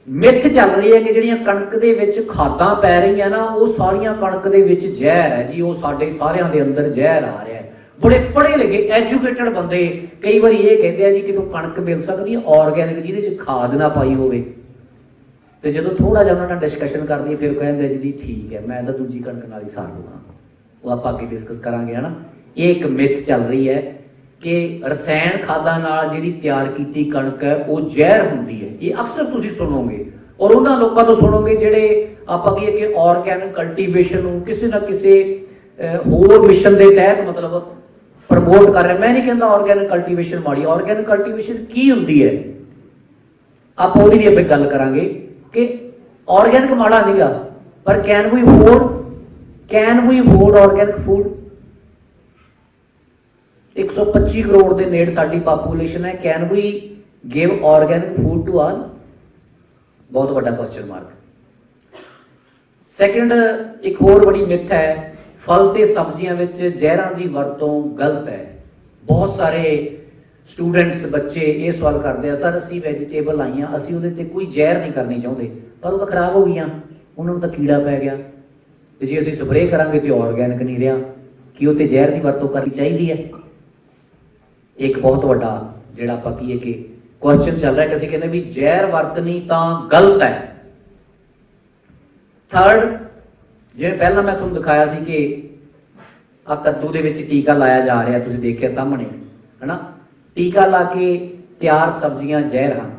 ਮਿੱਥ ਚੱਲ ਰਹੀ ਹੈ ਕਿ ਜਿਹੜੀਆਂ ਕਣਕ ਦੇ ਵਿੱਚ ਖਾਦਾਂ ਪੈ ਰਹੀਆਂ ਨਾ, ਉਹ ਸਾਰੀਆਂ ਕਣਕ ਦੇ ਵਿੱਚ ਜ਼ਹਿਰ ਹੈ ਜੀ, ਉਹ ਸਾਡੇ ਸਾਰਿਆਂ ਦੇ ਅੰਦਰ ਜ਼ਹਿਰ ਆ ਰਿਹਾ ਹੈ। ਬੜੇ ਪੜ੍ਹੇ ਲਿਖੇ ਐਜੂਕੇਟਡ ਬੰਦੇ ਕਈ ਵਾਰੀ ਇਹ ਕਹਿੰਦੇ ਆ ਜੀ ਕਿ ਤੁਹਾਨੂੰ ਕਣਕ ਮਿਲ ਸਕਦੀ ਹੈ ਆਰਗੈਨਿਕ, ਜਿਹਦੇ 'ਚ ਖਾਦ ਨਾ ਪਾਈ ਹੋਵੇ। ਤੇ ਜਦੋਂ ਥੋੜਾ ਜਿਹਾ ਉਹਨਾਂ ਨਾਲ ਡਿਸਕਸ਼ਨ ਕਰਦੀ, ਫਿਰ ਕਹਿੰਦੇ ਜੀ ਠੀਕ ਹੈ, ਮੈਂ ਤਾਂ ਦੂਜੀ ਕਣਕ ਨਾਲ ਹੀ ਸਾਰ ਲੂੰਗਾ। ਉਹ ਆਪਾਂ ਅੱਗੇ ਡਿਸਕਸ ਕਰਾਂਗੇ, ਹੈ ਨਾ। ਇਹ ਇੱਕ ਮਿਥ ਚੱਲ ਰਹੀ ਹੈ ਕਿ ਰਸਾਇਣ ਖਾਦਾਂ ਨਾਲ ਜਿਹੜੀ ਤਿਆਰ ਕੀਤੀ ਕਣਕ ਹੈ ਉਹ ਜ਼ਹਿਰ ਹੁੰਦੀ ਹੈ। ਇਹ ਅਕਸਰ ਤੁਸੀਂ ਸੁਣੋਗੇ, ਔਰ ਉਹਨਾਂ ਲੋਕਾਂ ਤੋਂ ਸੁਣੋਗੇ ਜਿਹੜੇ ਆਪਾਂ ਕਹੀਏ ਕਿ ਆਰਗੈਨਿਕ ਕਲਟੀਵੇਸ਼ਨ ਨੂੰ ਕਿਸੇ ਨਾ ਕਿਸੇ ਹੋਰ ਮਿਸ਼ਨ ਦੇ ਤਹਿਤ ਮਤਲਬ ਪ੍ਰਮੋਟ ਕਰ ਰਿਹਾ। ਮੈਂ ਨਹੀਂ ਕਹਿੰਦਾ ਆਰਗੈਨਿਕ ਕਲਟੀਵੇਸ਼ਨ ਮਾੜੀ। ਆਰਗੈਨਿਕ ਕਲਟੀਵੇਸ਼ਨ ਕੀ ਹੁੰਦੀ ਹੈ, ਆਪਾਂ ਉਹਦੀ ਵੀ ਅੱਗੇ ਗੱਲ ਕਰਾਂਗੇ ਕਿ ਆਰਗੈਨਿਕ ਮਾੜਾ ਨਹੀਂਗਾ, ਪਰ can we afford organic food. 125 crore ਦੇ ਨੇੜੇ ਸਾਡੀ ਪਾਪੂਲੇਸ਼ਨ ਹੈ। Can we give organic food to all? ਬਹੁਤ ਵੱਡਾ ਕੁਐਸਚਨ ਮਾਰਕ। ਸੈਕਿੰਡ, ਇੱਕ ਹੋਰ ਬੜੀ ਮਿਥ ਹੈ, ਫਲ ਤੇ ਸਬਜ਼ੀਆਂ ਵਿੱਚ ਜ਼ਹਿਰਾਂ ਦੀ ਵਰਤੋਂ ਗਲਤ ਹੈ। ਬਹੁਤ ਸਾਰੇ ਸਟੂਡੈਂਟਸ, ਬੱਚੇ ਇਹ ਸਵਾਲ ਕਰਦੇ ਆ, ਸਰ ਅਸੀਂ ਵੈਜੀਟੇਬਲ ਲਾਈਆਂ, ਅਸੀਂ ਉਹਦੇ ਤੇ ਕੋਈ ਜ਼ਹਿਰ ਨਹੀਂ ਕਰਨੀ ਚਾਹੁੰਦੇ, ਪਰ ਉਹ ਤਾਂ ਖਰਾਬ ਹੋ ਗਈਆਂ, ਉਹਨਾਂ ਨੂੰ ਤਾਂ ਕੀੜਾ ਪੈ ਗਿਆ, ਤੇ ਜੇ ਅਸੀਂ ਸਪਰੇਅ ਕਰਾਂਗੇ ਤੇ ਆਰਗੈਨਿਕ ਨਹੀਂ ਰਿਹਾ, ਕੀ ਉਹ ਤੇ ਜ਼ਹਿਰ ਦੀ ਵਰਤੋਂ ਕਰਨੀ ਚਾਹੀਦੀ ਹੈ? ਇੱਕ ਬਹੁਤ ਵੱਡਾ ਜਿਹੜਾ ਆਪਾਂ ਕਹੀਏ ਕਿ ਕੁਐਸਚਨ ਚੱਲ ਰਿਹਾ ਕਿ ਅਸੀਂ ਕਹਿੰਦੇ ਵੀ ਜ਼ਹਿਰ ਵਰਤਣੀ ਤਾਂ ਗਲਤ ਹੈ। ਥਰਡ, ਜਿਵੇਂ ਪਹਿਲਾਂ ਮੈਂ ਤੁਹਾਨੂੰ ਦਿਖਾਇਆ ਸੀ ਕਿ ਆ ਕੱਦੂ ਦੇ ਵਿੱਚ ਟੀਕਾ ਲਾਇਆ ਜਾ ਰਿਹਾ, ਤੁਸੀਂ ਦੇਖਿਆ ਸਾਹਮਣੇ, ਹਨਾ। ਟੀਕਾ ਲਾ ਕੇ ਤਿਆਰ ਸਬਜ਼ੀਆਂ ਜ਼ਹਿਰ ਹਨ।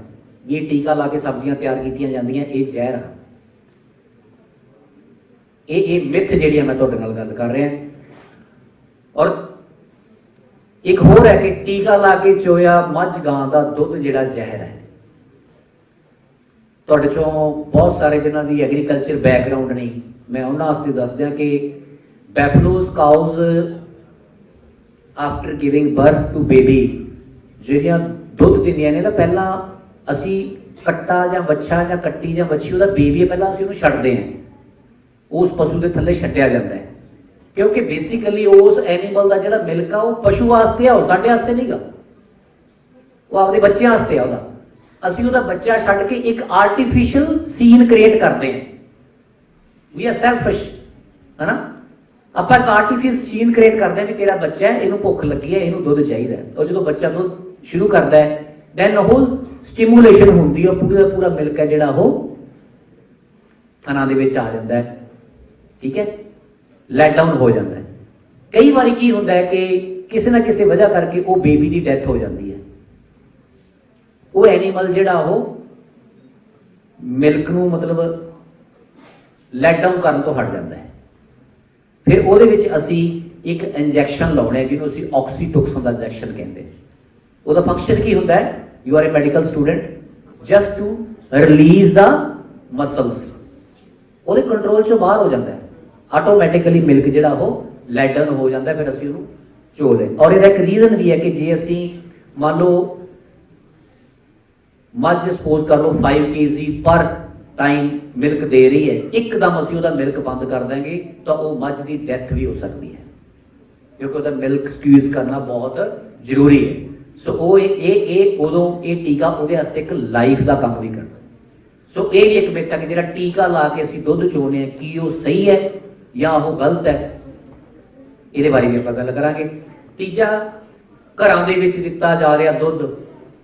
ਇਹ ਟੀਕਾ ਲਾ ਕੇ ਸਬਜ਼ੀਆਂ ਤਿਆਰ ਕੀਤੀਆਂ ਜਾਂਦੀਆਂ, ਇਹ ਜ਼ਹਿਰ ਹਨ। ਇਹ ਮਿਥ ਜਿਹੜੀ ਮੈਂ ਤੁਹਾਡੇ ਨਾਲ ਗੱਲ ਕਰ ਰਿਹਾ। ਔਰ ਇੱਕ ਹੋਰ ਹੈ ਕਿ ਟੀਕਾ ਲਾ ਕੇ ਚੋਇਆ ਮੱਝ ਗਾਂ ਦਾ ਦੁੱਧ ਜਿਹੜਾ ਜ਼ਹਿਰ ਹੈ। ਤੁਹਾਡੇ ਚੋਂ ਬਹੁਤ ਸਾਰੇ ਜਿਨ੍ਹਾਂ ਦੀ ਐਗਰੀਕਲਚਰ ਬੈਕਗਰਾਉਂਡ ਨਹੀਂ, ਮੈਂ ਉਹਨਾਂ ਵਾਸਤੇ ਦੱਸ ਦਿਆਂ ਕਿ buffaloes cows after giving birth to baby ਜਿਹੜੀਆਂ ਦੁੱਧ ਦਿੰਦੀਆਂ ਨੇ ਨਾ, ਪਹਿਲਾਂ ਅਸੀਂ ਕੱਟਾ ਜਾਂ ਵੱਛਾ ਜਾਂ ਕੱਟੀ ਜਾਂ ਵੱਛੀ, ਉਹਦਾ ਬੇਬੀ ਹੈ, ਪਹਿਲਾਂ ਅਸੀਂ ਉਹਨੂੰ ਛੱਡਦੇ ਹਾਂ, ਉਸ ਪਸ਼ੂ ਦੇ ਥੱਲੇ ਛੱਡਿਆ ਜਾਂਦਾ ਹੈ, ਕਿਉਂਕਿ ਬੇਸਿਕਲੀ ਉਸ ਐਨੀਮਲ ਦਾ ਜਿਹੜਾ ਮਿਲਕ ਆ ਉਹ ਪਸ਼ੂ ਵਾਸਤੇ ਆ, ਉਹ ਸਾਡੇ ਵਾਸਤੇ ਨਹੀਂਗਾ, ਉਹ ਆਪਦੇ ਬੱਚਿਆਂ ਵਾਸਤੇ ਆ ਉਹਦਾ। ਅਸੀਂ ਉਹਦਾ ਬੱਚਾ ਛੱਡ ਕੇ ਇੱਕ ਆਰਟੀਫिशियल ਸੀਨ ਕ੍ਰੀਏਟ ਕਰਦੇ ਹਾਂ। ਵੀ ਆਰ ਸੈਲਫਿਸ਼, ਹੈ ਨਾ। ਆਪਾਂ ਇੱਕ ਆਰਟੀਫਿशियल ਸੀਨ ਕ੍ਰੀਏਟ ਕਰਦੇ ਹਾਂ ਵੀ ਤੇਰਾ ਬੱਚਾ ਹੈ, ਇਹਨੂੰ ਭੁੱਖ ਲੱਗੀ ਹੈ, ਇਹਨੂੰ ਦੁੱਧ ਚਾਹੀਦਾ ਹੈ। ਔਰ ਜਦੋਂ ਬੱਚਾ ਦੁੱਧ ਸ਼ੁਰੂ ਕਰਦਾ ਹੈ ਦੈਨ ਉਹ ਸਟਿਮੂਲੇਸ਼ਨ ਹੁੰਦੀ ਹੈ, ਪੂਰਾ ਪੂਰਾ ਮਿਲਕ ਹੈ ਜਿਹੜਾ ਉਹ ਥਣਾ ਦੇ ਵਿੱਚ ਆ ਜਾਂਦਾ ਹੈ। ਠੀਕ ਹੈ, ਲੈਟ ਡਾਊਨ ਹੋ ਜਾਂਦਾ ਹੈ। ਕਈ ਵਾਰੀ ਕੀ ਹੁੰਦਾ ਹੈ ਕਿ ਕਿਸੇ ਨਾ ਕਿਸੇ ਵਜ੍ਹਾ ਕਰਕੇ ਉਹ ਬੇਬੀ ਦੀ ਡੈਥ ਹੋ ਜਾਂਦੀ ਹੈ। ਉਹ ਐਨੀਮਲ ਜਿਹੜਾ ਉਹ ਮਿਲਕ ਨੂੰ ਮਤਲਬ ਲੈਟ ਡਾਊਨ ਕਰਨ ਤੋਂ ਹਟ ਜਾਂਦਾ ਹੈ। ਫਿਰ ਉਹਦੇ ਵਿੱਚ ਅਸੀਂ ਇੱਕ ਇੰਜੈਕਸ਼ਨ ਲਾਉਣੇ ਜਿਹਨੂੰ ਅਸੀਂ ਆਕਸੀਟੋਸਿਨ ਦਾ ਇੰਜੈਕਸ਼ਨ ਕਹਿੰਦੇ। ਉਹਦਾ ਫੰਕਸ਼ਨ ਕੀ ਹੁੰਦਾ ਹੈ? You are a medical student, just to release the muscles. ਉਹਦੇ ਕੰਟਰੋਲ ਚੋਂ ਬਾਹਰ ਹੋ ਜਾਂਦਾ ਹੈ, ਆਟੋਮੈਟਿਕਲੀ ਮਿਲਕ ਜਿਹੜਾ ਉਹ ਲੈਟ ਡਾਊਨ ਹੋ ਜਾਂਦਾ। ਫਿਰ ਅਸੀਂ ਉਹਨੂੰ ਚੋ ਲੈ। ਔਰ ਇਹਦਾ ਇੱਕ ਰੀਜ਼ਨ ਵੀ ਹੈ ਕਿ ਜੇ ਅਸੀਂ ਮੰਨ ਲਓ ਮੱਝ ਸਪੋਜ਼ ਕਰ ਲਓ 5 kg ਪਰ ਟਾਈਮ ਮਿਲਕ ਦੇ ਰਹੀ ਹੈ, ਇੱਕਦਮ ਅਸੀਂ ਉਹਦਾ ਮਿਲਕ ਬੰਦ ਕਰ ਦਾਂਗੇ ਤਾਂ ਉਹ ਮੱਝ ਦੀ ਡੈਥ ਵੀ ਹੋ ਸਕਦੀ ਹੈ, ਕਿਉਂਕਿ ਉਹਦਾ ਮਿਲਕ ਸਕਵੀਜ਼ ਕਰਨਾ ਬਹੁਤ ਜ਼ਰੂਰੀ ਹੈ। ਸੋ ਉਹ ਇਹ ਉਦੋਂ ਇਹ ਟੀਕਾ ਉਹਦੇ ਵਾਸਤੇ ਇੱਕ ਲਾਈਫ ਦਾ ਕੰਮ ਵੀ ਕਰਦਾ। ਸੋ ਇਹ ਵੀ ਇੱਕ ਮਿੱਥ ਹੈ ਕਿ ਜਿਹੜਾ ਟੀਕਾ ਲਾ ਕੇ ਅਸੀਂ ਦੁੱਧ ਚੋਣੇ ਹਾਂ, ਕੀ ਉਹ ਸਹੀ ਹੈ ਜਾਂ ਉਹ ਗਲਤ ਹੈ, ਇਹਦੇ ਬਾਰੇ ਵੀ ਆਪਾਂ ਗੱਲ ਕਰਾਂਗੇ। ਤੀਜਾ, ਘਰਾਂ ਦੇ ਵਿੱਚ ਦਿੱਤਾ ਜਾ ਰਿਹਾ ਦੁੱਧ,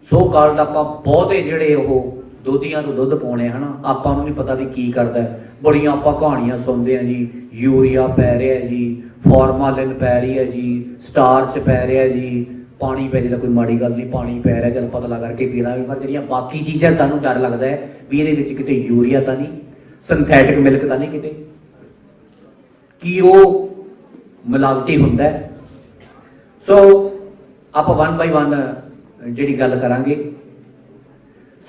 ਸੋ ਕਾਲਡ ਆਪਾਂ ਬਹੁਤੇ ਜਿਹੜੇ ਉਹ ਦੋਧੀਆਂ ਤੋਂ ਦੁੱਧ ਪਾਉਣੇ ਹਨਾ, ਆਪਾਂ ਨੂੰ ਨਹੀਂ ਪਤਾ ਵੀ ਕੀ ਕਰਦਾ। ਬੜੀਆਂ ਆਪਾਂ ਕਹਾਣੀਆਂ ਸੁਣਦੇ ਹਾਂ ਜੀ, ਯੂਰੀਆ ਪੈ ਰਿਹਾ ਜੀ, ਫਾਰਮਾਲਿਨ ਪੈ ਰਹੀ ਹੈ ਜੀ, ਸਟਾਰਚ ਪੈ ਰਿਹਾ ਜੀ, ਪਾਣੀ ਪੈ ਜਿਹੜਾ ਕੋਈ ਮਾੜੀ ਗੱਲ ਨਹੀਂ, ਪਾਣੀ ਪੈ ਰਿਹਾ ਚਲ ਪਤਲਾ ਕਰਕੇ ਪੀਣਾ ਵੀ। ਪਰ ਜਿਹੜੀਆਂ ਬਾਕੀ ਚੀਜ਼ਾਂ ਸਾਨੂੰ ਡਰ ਲੱਗਦਾ ਹੈ ਵੀ ਇਹਦੇ ਵਿੱਚ ਕਿਤੇ ਯੂਰੀਆ ਤਾਂ ਨਹੀਂ, ਸਿੰਥੈਟਿਕ ਮਿਲਕ ਤਾਂ ਨਹੀਂ ਕਿਤੇ, ਕੀ ਉਹ ਮਿਲਾਵਟੀ ਹੁੰਦਾ ਹੈ। ਸੋ ਆਪਾਂ 1 by 1 ਜਿਹੜੀ ਗੱਲ ਕਰਾਂਗੇ।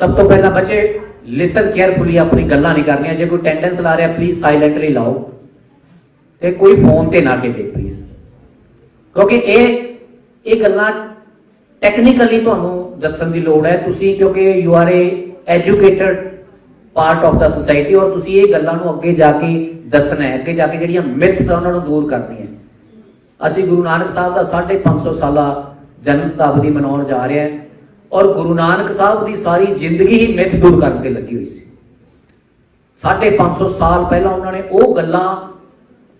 ਸਭ ਤੋਂ ਪਹਿਲਾਂ ਬੱਚੇ ਲਿਸਨ ਕੇਅਰਫੁਲੀ, ਆਪਣੀ ਗੱਲਾਂ ਨਹੀਂ ਕਰਨੀਆਂ। ਜੇ ਕੋਈ ਅਟੈਂਡੈਂਸ ਲਾ ਰਿਹਾ ਪਲੀਜ਼ ਸਾਇਲੈਂਟਲੀ ਲਾਓ ਤੇ ਕੋਈ ਫੋਨ ਤੇ ਨਾ ਖੇਡੇ ਪਲੀਜ਼, ਕਿਉਂਕਿ ਇਹ ਗੱਲਾਂ ਟੈਕਨੀਕਲੀ ਤੁਹਾਨੂੰ ਦੱਸਣ ਦੀ ਲੋੜ ਹੈ। ਤੁਸੀਂ ਕਿਉਂਕਿ you are a educated part of the society, ਔਰ ਤੁਸੀਂ ਇਹ ਗੱਲਾਂ ਨੂੰ ਅੱਗੇ ਜਾ ਕੇ ਦੱਸਣਾ ਹੈ, ਅੱਗੇ ਜਾ ਕੇ ਜਿਹੜੀਆਂ ਮਿਥਸ ਉਹਨਾਂ ਨੂੰ ਦੂਰ ਕਰਨੀਆਂ। ਅਸੀਂ ਗੁਰੂ ਨਾਨਕ ਸਾਹਿਬ ਦਾ 550 ਸਾਲਾ ਜਨਮ ਸ਼ਤਾਬਦੀ ਮਨਾਉਣ ਜਾ ਰਹੇ ਹਾਂ, ਔਰ ਗੁਰੂ ਨਾਨਕ ਸਾਹਿਬ ਦੀ ਸਾਰੀ ਜ਼ਿੰਦਗੀ ਹੀ ਮਿੱਥ ਦੂਰ ਕਰਨ ਤੇ ਲੱਗੀ ਹੋਈ ਸੀ। 550 ਸਾਲ ਪਹਿਲਾਂ ਉਹਨਾਂ ਨੇ ਉਹ ਗੱਲਾਂ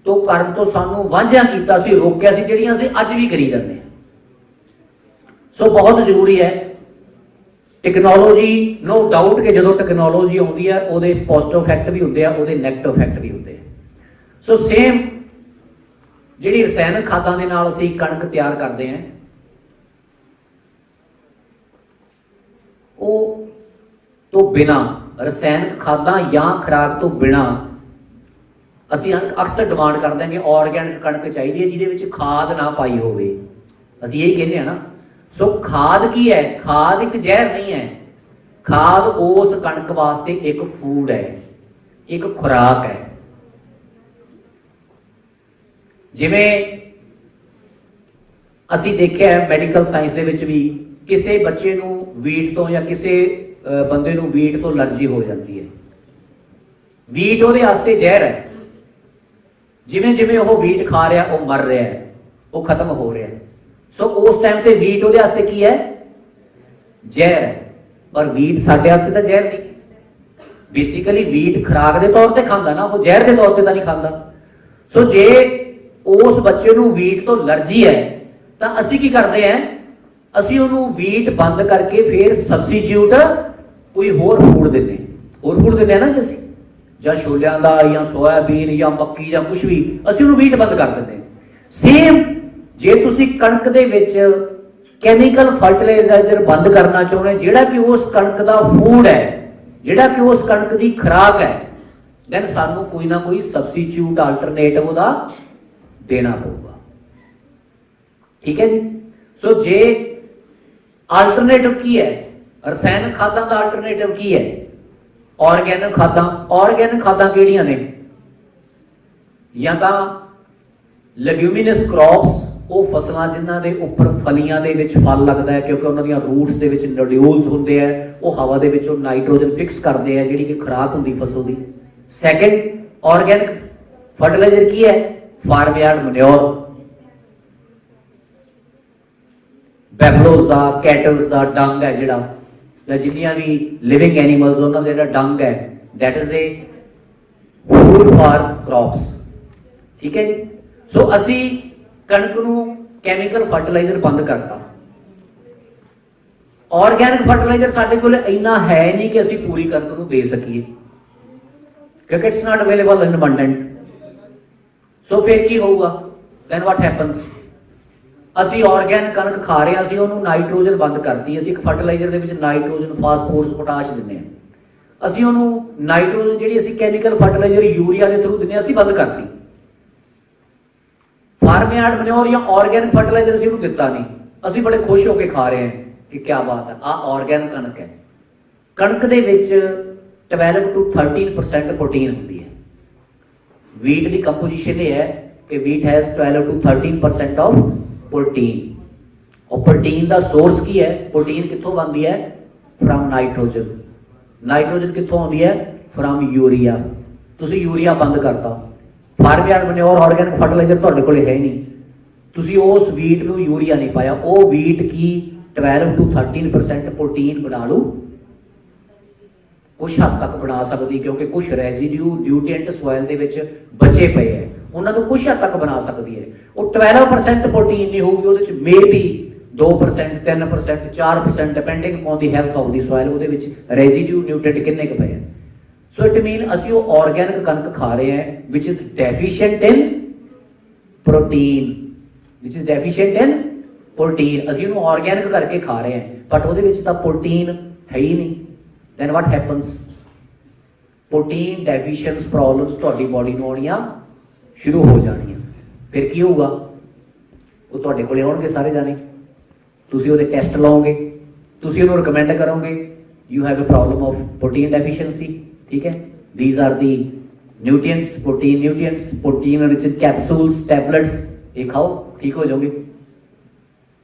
ਤੋਂ ਕਰਨ ਤੋਂ ਸਾਨੂੰ ਵਾਂਝਿਆ ਕੀਤਾ ਸੀ, ਰੋਕਿਆ ਸੀ, ਜਿਹੜੀਆਂ ਅਸੀਂ ਅੱਜ ਵੀ ਕਰੀ ਜਾਂਦੇ ਹਾਂ। ਸੋ ਬਹੁਤ ਜ਼ਰੂਰੀ ਹੈ ਟੈਕਨੋਲੋਜੀ। ਨੋ ਡਾਊਟ ਕਿ ਜਦੋਂ ਟੈਕਨੋਲੋਜੀ ਆਉਂਦੀ ਹੈ ਉਹਦੇ ਪੋਜ਼ਿਟਿਵ ਇਫੈਕਟ ਵੀ ਹੁੰਦੇ ਆ, ਉਹਦੇ ਨੈਗੇਟਿਵ ਇਫੈਕਟ ਵੀ ਹੁੰਦੇ ਆ। ਸੋ ਸੇਮ ਜਿਹੜੀ ਰਸਾਇਣਕ ਖਾਦਾਂ ਦੇ ਨਾਲ ਅਸੀਂ ਕਣਕ ਤਿਆਰ ਕਰਦੇ ਹਾਂ, ਉਹ ਤੋਂ ਬਿਨਾ, ਰਸਾਇਣਕ ਖਾਦਾਂ ਜਾਂ ਖੁਰਾਕ ਤੋਂ ਬਿਨਾ ਅਸੀਂ ਅਕਸਰ ਡਿਮਾਂਡ ਕਰਦੇ ਹਾਂ ਕਿ ਆਰਗੈਨਿਕ ਕਣਕ ਚਾਹੀਦੀ ਹੈ ਜਿਹਦੇ ਵਿੱਚ ਖਾਦ ਨਾ ਪਾਈ ਹੋਵੇ। ਅਸੀਂ ਇਹੀ ਕਹਿੰਦੇ ਹਾਂ ਨਾ। ਸੋ ਖਾਦ ਕੀ ਹੈ? ਖਾਦ ਇੱਕ ਜ਼ਹਿਰ ਨਹੀਂ ਹੈ। ਖਾਦ ਉਸ ਕਣਕ ਵਾਸਤੇ ਇੱਕ ਫੂਡ ਹੈ, ਇੱਕ ਖੁਰਾਕ ਹੈ। ਜਿਵੇਂ ਅਸੀਂ ਦੇਖਿਆ ਮੈਡੀਕਲ ਸਾਇੰਸ ਦੇ ਵਿੱਚ ਵੀ, ਕਿਸੇ ਬੱਚੇ ਨੂੰ ਵੀਟ ਤੋਂ ਜਾਂ ਕਿਸੇ ਬੰਦੇ ਨੂੰ ਵੀਟ ਤੋਂ ਅਲਰਜੀ ਹੋ ਜਾਂਦੀ ਹੈ। ਵੀਟ ਉਹਦੇ ਵਾਸਤੇ ਜ਼ਹਿਰ ਹੈ। ਜਿਵੇਂ ਜਿਵੇਂ ਉਹ ਵੀਟ ਖਾ ਰਿਹਾ ਉਹ ਮਰ ਰਿਹਾ ਹੈ, ਉਹ ਖਤਮ ਹੋ ਰਿਹਾ ਹੈ। ਸੋ ਉਸ ਟਾਈਮ ਤੇ ਵੀਟ ਉਹਦੇ ਵਾਸਤੇ ਕੀ ਹੈ? ਜ਼ਹਿਰ ਹੈ। ਪਰ ਵੀਟ ਸਾਡੇ ਵਾਸਤੇ ਤਾਂ ਜ਼ਹਿਰ ਨਹੀਂ। ਬੇਸਿਕਲੀ ਵੀਟ ਖੁਰਾਕ ਦੇ ਤੌਰ ਤੇ ਖਾਂਦਾ ਨਾ, ਉਹ ਜ਼ਹਿਰ ਦੇ ਤੌਰ ਤੇ ਤਾਂ ਨਹੀਂ ਖਾਂਦਾ। ਸੋ ਜੇ ਉਸ ਬੱਚੇ ਨੂੰ ਵੀਟ ਤੋਂ ਅਲਰਜੀ ਹੈ ਤਾਂ ਅਸੀਂ ਕੀ ਕਰਦੇ ਹਾਂ? ਅਸੀਂ ਉਹਨੂੰ ਵੀਟ ਬੰਦ ਕਰਕੇ ਫਿਰ ਸਬਸਟੀਟਿਊਟ ਕੋਈ ਹੋਰ ਫੂਡ ਦਿੰਦੇ, ਹੋਰ ਫੂਡ ਦਿੰਦੇ ਆ ਨਾ ਜੀ ਅਸੀਂ, ਜਾਂ ਛੋਲਿਆਂ ਦਾ ਜਾਂ ਸੋਇਆਬੀਨ ਜਾਂ ਮੱਕੀ ਜਾਂ ਕੁਝ ਵੀ, ਅਸੀਂ ਉਹਨੂੰ ਵੀਟ ਬੰਦ ਕਰ ਦਿੰਦੇ। ਸੇਮ ਜੇ ਤੁਸੀਂ ਕਣਕ ਦੇ ਵਿੱਚ ਕੈਮੀਕਲ ਫਰਟੀਲਾਈਜ਼ਰ ਬੰਦ ਕਰਨਾ ਚਾਹੁੰਦੇ, ਜਿਹੜਾ ਕਿ ਉਸ ਕਣਕ ਦਾ ਫੂਡ ਹੈ, ਜਿਹੜਾ ਕਿ ਉਸ ਕਣਕ ਦੀ ਖੁਰਾਕ ਹੈ, ਦੈਨ ਸਾਨੂੰ ਕੋਈ ਨਾ ਕੋਈ ਸਬਸਟੀਟਿਊਟ ਆਲਟਰਨੇਟਿਵ ਉਹਦਾ ਦੇਣਾ ਪਊਗਾ। ਠੀਕ ਹੈ ਜੀ। ਸੋ ਜੇ ਆਲਟਰਨੇਟਿਵ ਕੀ ਹੈ? ਰਸਾਇਣਕ ਖਾਦਾਂ ਦਾ ਆਲਟਰਨੇਟਿਵ ਕੀ ਹੈ? ਆਰਗੈਨਿਕ ਖਾਦਾਂ। ਆਰਗੈਨਿਕ ਖਾਦਾਂ ਕਿਹੜੀਆਂ ਨੇ? ਜਾਂ ਤਾਂ ਲੈਗਿਊਮੀਨਸ ਕ੍ਰੌਪਸ, ਉਹ ਫਸਲਾਂ ਜਿਨ੍ਹਾਂ ਦੇ ਉੱਪਰ ਫਲੀਆਂ ਦੇ ਵਿੱਚ ਫਲ ਲੱਗਦਾ ਹੈ, ਕਿਉਂਕਿ ਉਹਨਾਂ ਦੀਆਂ ਰੂਟਸ ਦੇ ਵਿੱਚ ਨੋਡਿਊਲਸ ਹੁੰਦੇ ਆ, ਉਹ ਹਵਾ ਦੇ ਵਿੱਚ ਉਹ ਨਾਈਟ੍ਰੋਜਨ ਫਿਕਸ ਕਰਦੇ ਆ, ਜਿਹੜੀ ਕਿ ਖੁਰਾਕ ਹੁੰਦੀ ਫਸਲ ਦੀ। ਸੈਕਿੰਡ, ਆਰਗੈਨਿਕ ਫਰਟੀਲਾਈਜ਼ਰ ਕੀ ਹੈ? ਫਾਰਮ ਯਾਰਡ ਮਨਿਓਰ, ਬੈਫਲੋਸ ਦਾ, ਕੈਟਲਸ ਦਾ ਡੰਗ ਹੈ ਜਿਹੜਾ, ਜਾਂ ਜਿੰਨੀਆਂ ਵੀ ਲਿਵਿੰਗ ਐਨੀਮਲਸ ਉਹਨਾਂ ਦਾ ਜਿਹੜਾ ਡੰਗ ਹੈ that is a food for crops. ਠੀਕ ਹੈ ਜੀ। ਸੋ ਅਸੀਂ ਕਣਕ ਨੂੰ ਕੈਮੀਕਲ ਫਰਟੀਲਾਈਜ਼ਰ ਬੰਦ ਕਰਤਾ। ਆਰਗੈਨਿਕ ਫਰਟੀਲਾਈਜ਼ਰ ਸਾਡੇ ਕੋਲ ਇੰਨਾ ਹੈ ਨਹੀਂ ਕਿ ਅਸੀਂ ਪੂਰੀ ਕਣਕ ਨੂੰ ਦੇ ਸਕੀਏ, ਕਿਉਂਕਿ it's not available in abundant. So ਫਿਰ ਕੀ ਹੋਊਗਾ? Then what happens? ਅਸੀਂ ਆਰਗੈਨਿਕ ਕਣਕ ਖਾ ਰਹੇ ਹਾਂ, ਅਸੀਂ ਉਹਨੂੰ ਨਾਈਟ੍ਰੋਜਨ ਬੰਦ ਕਰਤੀ। ਅਸੀਂ ਇੱਕ ਫਰਟੀਲਾਈਜ਼ਰ ਦੇ ਵਿੱਚ ਨਾਈਟ੍ਰੋਜਨ, ਫਾਸਫੋਰਸ, ਪੋਟਾਸ਼ ਦਿੰਦੇ ਹਾਂ। ਅਸੀਂ ਉਹਨੂੰ ਨਾਈਟ੍ਰੋਜਨ ਜਿਹੜੀ ਅਸੀਂ ਕੈਮੀਕਲ ਫਰਟੀਲਾਈਜ਼ਰ ਯੂਰੀਆ ਦੇ ਥਰੂ ਦਿੰਦੇ ਹਾਂ, ਅਸੀਂ ਬੰਦ ਕਰਤੀ। ਫਾਰਮ ਯਾਰਡ ਮਨਿਓਰ ਜਾਂ ਆਰਗੈਨਿਕ ਫਰਟੀਲਾਈਜ਼ਰ ਅਸੀਂ ਉਹਨੂੰ ਦਿੱਤਾ ਨਹੀਂ। ਅਸੀਂ ਬੜੇ ਖੁਸ਼ ਹੋ ਕੇ ਖਾ ਰਹੇ ਹਾਂ ਕਿ ਕੀ ਬਾਤ ਹੈ, ਆਹ ਆਰਗੈਨਿਕ ਕਣਕ ਹੈ। ਕਣਕ ਦੇ ਵਿੱਚ 12 to 13% ਪ੍ਰੋਟੀਨ ਹੁੰਦੀ ਹੈ। ਵੀਟ ਦੀ ਕੰਪੋਜੀਸ਼ਨ ਇਹ ਹੈ ਕਿ wheat has 12 to 13% of protein. और प्रोटीन का सोर्स की है? प्रोटीन कितों बनती है? From nitrogen. नाइट्रोजन कितों आती है? From urea. तुसी यूरिया बंद करता। Farm yard manure organic fertilizer तुहाडे कोल है नहीं, तुसी उस वीट नूं यूरिया नहीं पाया। वो वीट की 12 to 13% प्रोटीन बना लू, कुछ हद तक बना सकती, क्योंकि कुछ रेजिड्यू न्यूट्रिएंट सॉइल दे विच बचे पे है, उन्होंने कुछ हद तक बना सकती है। वो 12% प्रोटीन नहीं होगी, वो may be 2%, 3%, 4% depending on the health of the soil वो रेजिड्यू न्यूट्रिएंट कितने पे है। सो इट मीन असी वो ऑर्गेनिक कणक खा रहे हैं which is deficient in protein, which is deficient in protein. असी उन्होंने ऑर्गेनिक करके खा रहे हैं बट वो प्रोटीन है ही नहीं। Then what happens? Protein deficiency problems तुहाडी बॉडी नूं आउणियां शुरू हो जानियां। फिर की होगा? वो तुहाडे कोले आउणगे सारे जाने, तुसीं उहदे टेस्ट लाओगे, तुसीं उहनूं रिकमेंड करोगे you have a problem of protein deficiency. ठीक है, these are the nutrients, protein nutrients, protein rich capsules, tablets, ये खाओ ठीक हो जाओगे।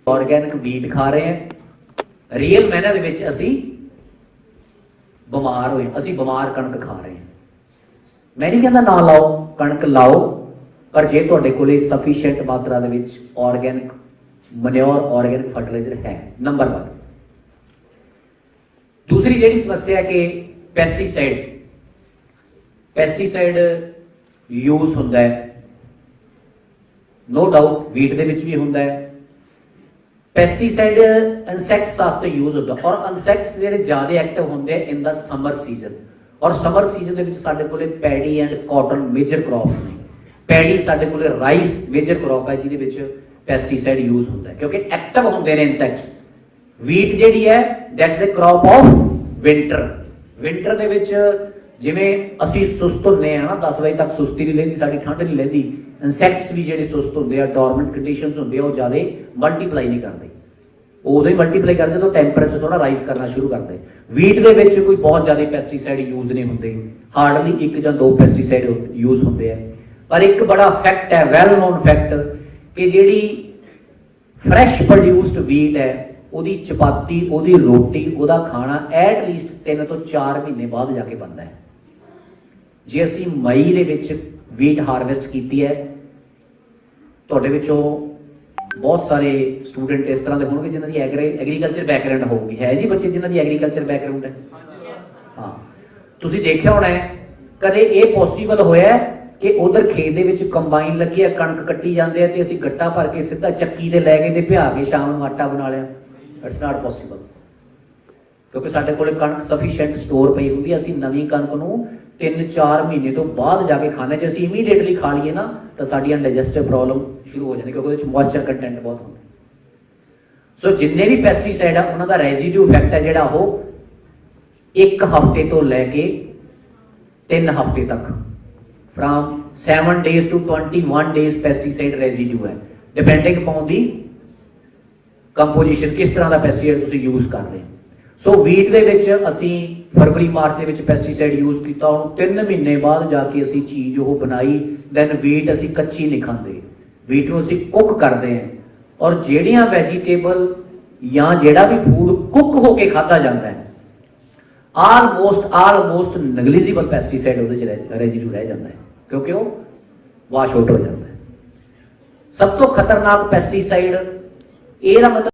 ऑर्गेनिक वीट खा रहे हैं, रियल मैनर विच असी बीमार होए, असी बीमार कणक खा रहे हैं। मैं नहीं कहता ना लाओ, कणक लाओ, पर जे तुहाडे कोले सफिशिएंट मात्रा दे विच ऑर्गेनिक मैन्योर, ऑर्गेनिक फर्टिलाइजर है। नंबर 1। दूसरी जिहड़ी समस्या है कि पेस्टिसाइड यूज हुंदा है, नो डाउट वीट दे विच भी हुंदा है। पेस्टिसाइड इंसैक्ट्स वास्ते यूज होता, और इंसैक्ट्स जिहड़े ज़्यादा एक्टिव होंदे इन द समर सीजन। और समर सीजन दे विच साडे कोले paddy and cotton major crops ने। पैडी साडे कोले राइस मेजर क्रॉप है जिहदे विच पेस्टिसाइड यूज होता है, क्योंकि एक्टिव होंदे ने इंसैक्ट्स। वीट जिहड़ी है that's a crop of winter. Winter दे विच जिवें असीं सुस्त हुंदे आ ना, 10 बजे तक सुस्ती नहीं लैंदी, साडी ठंड नहीं लैंदी, इंसैक्ट्स भी जिहड़े सुस्त होंदे आ, डॉर्मेंट कंडीशनस होंदे आ, वो ज़्यादा मल्टीप्लाई नहीं करते। उदों ही मल्टीप्लाई करते तो टैंपरेचर थोड़ा राइज करना शुरू करते। वीट दे विच कोई बहुत ज़्यादा पेस्टिसाइड यूज नहीं होंदे, हार्डली 1 या 2 पेस्टिसाइड यूज होंदे हैं। पर एक बड़ा फैक्ट है, वैल नोन फैक्ट, कि जिहड़ी फ्रैश प्रोड्यूस्ड वीट है, ਉਹਦੀ चपाती, ਉਹਦੀ रोटी, ਉਹਦਾ खाना एटलीस्ट 3 ਤੋਂ 4 महीने बाद जाके बनता है। जे असी मई ਦੇ ਵਿੱਚ वीट हारवेस्ट की है, ਤੁਹਾਡੇ ਵਿੱਚੋਂ बहुत सारे स्टूडेंट इस तरह के होंगे जिन्हों की एग्रीकल्चर बैकग्राउंड होगी, है जी बच्चे जिन्हों की एग्रीकल्चर बैकग्राउंड है। हाँ, तुसीं देखिया होना है, कदे ये पॉसीबल होया कि उधर खेत दे विच कंबाइन लगी है, कणक कट्टी जाते हैं, तो असीं गट्टा भर के सीधा चक्की ते लै गए, भिया के शाम नूं आटा बना लिया? इट्स नॉट पॉसीबल, क्योंकि साडे कोले कणक सफिशिएंट स्टोर पई हुंदी है। असीं नवीं कणक नूं 3-4 महीने तो बाद जाके खाने, जो असीं इमीडिएटली खा लीए ना तो साडी डाइजेस्टिव प्रॉब्लम शुरू हो जाती, क्योंकि उहदे विच मॉइस्चर कंटेंट बहुत होंदा। सो जिन्ने भी पेस्टिसाइड है उन्हां दा रेजिड्यू इफैक्ट है जिहड़ा ओह 1 हफ्ते तो लैके 3 हफ्ते तक, from 7 days to 21 days pesticide residue है, डिपेंडिंग अपॉन दी कंपोजिशन, किस तरह का पेस्टिसाइड तुसीं यूज कर रहे हैं। सो वीट दे विच असीं फरवरी मार्च दे विच पेस्टिसाइड यूज किया, 3 महीने बाद जाके असीं चीज़ वो बनाई। दैन वीट असीं कच्ची नहीं खाते, वीट नूं असीं कुक करते हैं। और जिहड़ियां वैजीटेबल या जिहड़ा भी फूड कुक होके खाधा जाता है, आलमोस्ट नगलिजिबल पेस्टिसाइड उहदे च रेजिड्यू रह जाता है, क्योंकि वो वाश आउट हो जाता है। सब तो खतरनाक पेस्टिसाइड, ਇਹਦਾ मतलब